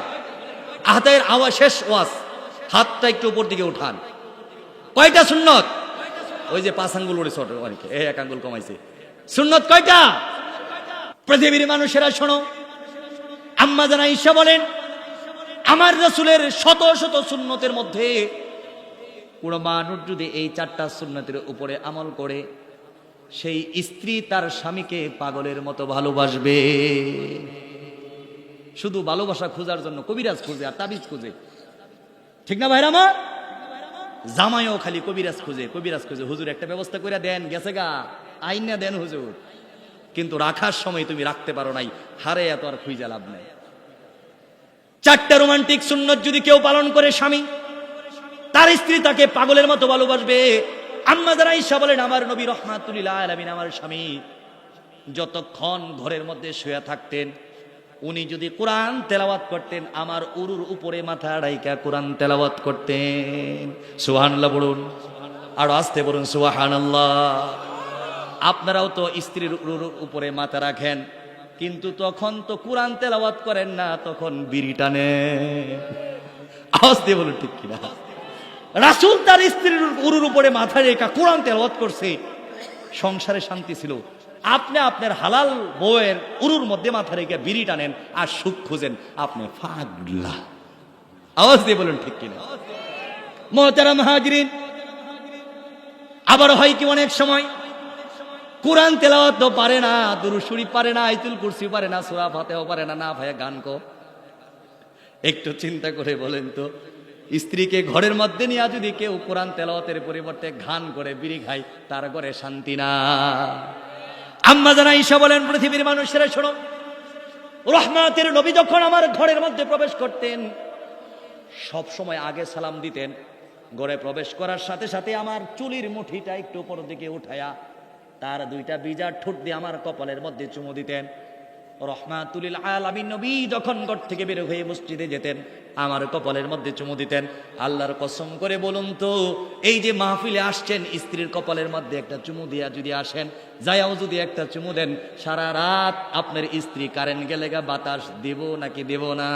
হাতের আওয়াজ শেষ ওয়াজ, হাতটা একটু উপর দিকে উঠান। কয়টা সুন্নত? ওই যে 5 আঙ্গুল উড়েছে অনেকে, 1 আঙ্গুল কমাইছে। সুন্নত কয়টা? পৃথিবীর মানুষেরা শোনো, আম্মা জান আয়েশা বলেন, আমার রাসূলের শত শত সুন্নতের মধ্যে কোন মানুষ যদি এই 4টা সুন্নতের উপরে আমল করে, সেই স্ত্রী তার স্বামীকে পাগলের মতো ভালোবাসবে। শুধু ভালোবাসা খোঁজার জন্য কবিরাজ খুঁজে আর তাবিজ খুঁজে, ঠিক না ভাইরা আমার? জামাইও খালি কবিরাজ খুঁজে, হুজুর একটা ব্যবস্থা করে দেন, গেছে গা, আইন না দেন হুজুর, কিন্তু রাখার সময় তুমি রাখতে পারো নাই, হারে এত আর খুঁজে লাভ নাই। 4টা রোমান্টিক সুন্নত যদি কেউ পালন করে, স্বামী তার স্ত্রী তাকে পাগলের মতো ভালোবাসবে। আম্মা জান আয়েশা বলেন, আমার নবী রাহমাতুল লিল আলামিন, আমার স্বামী যতক্ষণ ঘরের মধ্যে শুয়ে থাকতেন, উনি যদি কোরআন তেলাওয়াত করতেন, আমার উরুর উপরে মাথা রাইখা কোরআন তেলাওয়াত করতেন। সুবহানাল্লাহ বলুন, আর আস্তে বলুন সুবহানাল্লাহ। আপনারাও তো স্ত্রীর উরুর উপরে মাথা রাখেন, কিন্তু তখন তো কোরআন তেলাওয়াত করেন না, তখন বিড়ি টানেন। আওয়াজ দিয়ে বলুন ঠিক কিনা? রাসূল তার স্ত্রীর উরুর উপরে মাথা রেখা কোরআন তেলাওয়াত করছে, সংসারে শান্তি ছিল। আপনি আপনার হালাল বউয়ের উরুর মধ্যে মাথা রেখে বিড়ি টানেন আর সুখ খুঁজেন, আপনি পাগলা। আওয়াজ দিয়ে বলুন ঠিক কিনা? মুহতারাম হাজরিন, আবার হয় কি অনেক সময় কোরআন তেলাওয়াত তো পারে না, দুরূদ শরীফ পারে না, আয়াতুল কুরসি পারে না, সূরা ফাতিহা পারে না, না ভাইয়া গান কো। একটু চিন্তা করে বলেন তো, স্ত্রীকে ঘরের মধ্যে নিয়ে যদি কেউ কোরআন তেলাওয়াতের পরিবর্তে গান করে বিড়ি খায়, তার ঘরে শান্তি না। আম্মা জান আয়েশা বলেন, পৃথিবীর মানুষেরা শোনো, রহমতের নবী যখন আমার ঘরের মধ্যে প্রবেশ করতেন, সব সময় আগে সালাম দিতেন। ঘরে প্রবেশ করার সাথে সাথে আমার চুলের মুঠিটা একটু উপর দিকে উঠায়া তার 2টা বিজার ঠোঁট দিয়ে আমার কপালের মধ্যে চুমু দিতেন। রহমাতুল লিল আলামিন নবী যখন ঘর থেকে বের হয়ে মসজিদে যেতেন, আমার কপালের মধ্যে চুমু দিতেন। আল্লাহর কসম করে বলুন তো, এই যে মাহফিলে আসছেন, স্ত্রীর কপালের মধ্যে একটা চুমু দিয়া যদি আসেন, যায়াও যদি একটা চুমু দেন, সারা রাত আপনার স্ত্রী কারেন্ট গেলে গা বাতাস দেব নাকি দেব না?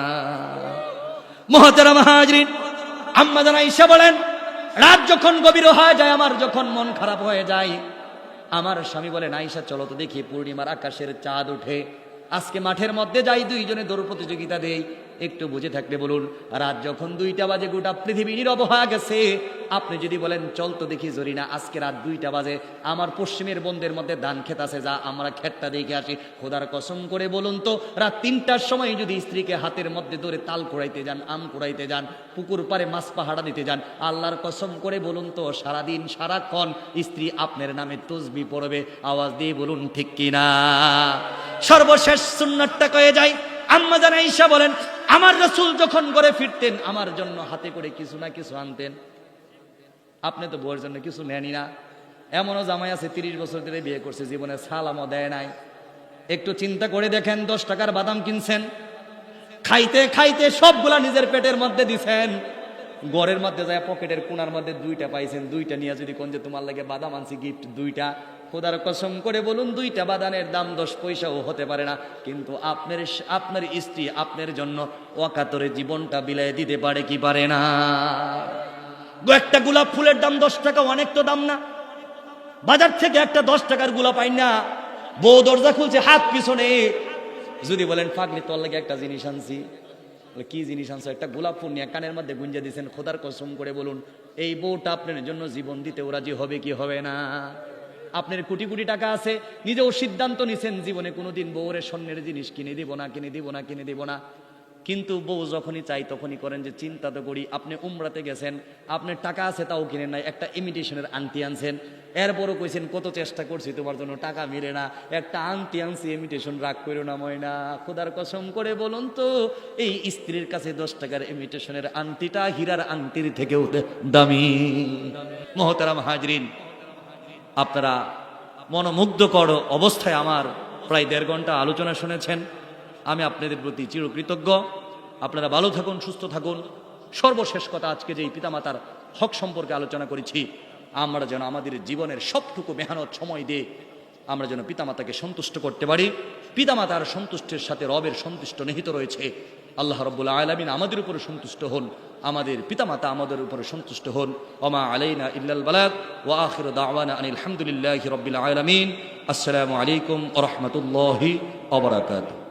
মুহতারাম হাজরিন, আম্মা জান আয়েশা বলেন, রাত যখন গভীর হয়ে যায়, আমার যখন মন খারাপ হয়ে যায়, আমার স্বামী বলেন, আয়েশা চলো তো দেখি পূর্ণিমার আকাশের চাঁদ ওঠে, আজকে মাঠের মধ্যে যাই, 2 জনে দৌড় প্রতিযোগিতা দেই। একটু বুঝে থাকলে বলুন, রাত যখন 2টা বাজে, গোটা পৃথিবী নীরব হয়ে গেছে, আপনি যদি বলেন চল তো দেখি জরিনা, আজকে রাত 2টা বাজে, আমার পশ্চিমের বন্ধের মধ্যে ধান ক্ষেত আছে, যা আমরা ক্ষেতটা দেখে আসি। খোদার কসম করে বলুন তো, রাত 3টার সময় যদি স্ত্রীকে হাতের মধ্যে ধরে তাল কুড়াইতে যান, আম কুড়াইতে যান, পুকুর পাড়ে মাছ পাহাড়া দিতে যান, আল্লাহর কসম করে বলুন তো, সারাদিন সারাক্ষণ স্ত্রী আপনার নামে তসবিহ পড়বে। আওয়াজ দিয়ে বলুন ঠিক কিনা? সর্বশেষ সুন্নাতটা কয়ে যায়, আম্মা জান আয়েশা বলেন, আমার রাসূল যখন ঘরে ফিরতেন আমার জন্য হাতে করে কিছু না কিছু আনতেন। আপনি তো বউয়ের জন্য কিছু নেনই না। এমনও জামাই আছে 30 বছর ধরে বিয়ে করছে, জীবনে সালামও দেয় নাই। একটু চিন্তা করে দেখেন, 10 টাকার বাদাম কিনছেন, খাইতে খাইতে সবগুলা নিজের পেটের মধ্যে দিছেন, ঘরের মধ্যে যায় পকেটের কোণার মধ্যে 2টা পাইছেন, 2টা নিয়ে যদি কোন যে তোমার লাগে বাদাম আনছি গিফট 2টা, খোদার কসম করে বলুন 2টা বাদামের দাম 10 পয়সাও হতে পারে না। কিন্তু আপনার স্ত্রী আপনার জন্য অকাতরে জীবনটা বিলাই দিতে পারে কি পারে না? একটা গোলাপ ফুলের দাম 10 টাকা, অনেক তো দাম না? বাজার থেকে একটা 10 টাকার গোলাপ পাই না, বউ দরজা খুলছে হাত পিছনে, যদি বলেন পাগলি তোর লাগে একটা জিনিস আনছি, কি জিনিস আনছো? একটা গোলাপ ফুল নিয়ে কানের মধ্যে গুঞ্জে দিয়েছেন, খোদার কসম করে বলুন এই বউটা আপনার জন্য জীবন দিতে রাজি হবে কি হবে না? আপনার কোটি কোটি টাকা আছে, নিজেও সিদ্ধান্ত নিছেন জীবনে কোনোদিন বউরে স্বর্ণের জিনিস কিনে দিব না, কিনে দিব না, কিনে দিব না। কিন্তু বউ যখনই চাই তখনই করেন যে চিন্তা তো করি। আপনি উমরাতে গেছেন, আপনার টাকা আছে তাও কিনেন নাই, একটা ইমিটেশনের আংটি আনছেন, এরপরও কইছেন কত চেষ্টা করছি তোমার জন্য টাকা মিলে না, একটা আংটি আনছি ইমিটেশন, রাগ করো না ময়না। খোদার কসম করে বলুন তো এই স্ত্রীর কাছে 10 টাকার ইমিটেশনের আংটিটা হীরার আংটির থেকেও দামি। মহতারাম হাজরিন, আপনারা মনোমুগ্ধকর অবস্থায় আমার প্রায় 1.5 ঘন্টা আলোচনা শুনেছেন। আমি আপনাদের প্রতি চিরকৃতজ্ঞ। আপনারা ভালো থাকুন, সুস্থ থাকুন। সর্বশেষ কথা, আজকে যে পিতামাতার হক সম্পর্কে আলোচনা করেছি, আমরা যেন আমাদের জীবনের সবটুকু মেহনত সময় দিয়ে আমরা যেন পিতামাতাকে সন্তুষ্ট করতে পারি। পিতামাতার সন্তুষ্টের সাথে রবের সন্তুষ্ট নিহিত রয়েছে। আল্লাহ রাব্বুল আলামিন আমাদের উপরে সন্তুষ্ট হন, আমাদের পিতামাতা আমাদের উপরে সন্তুষ্ট হন। ওমা আলাইনা ইল্লাল বালাগ ওয়া আখিরু দাওয়ানা আনিল হামদুলিল্লাহি রাব্বিল আলামিন। আসসালামু আলাইকুম ওয়া রাহমাতুল্লাহি ওয়া বারাকাতুহু।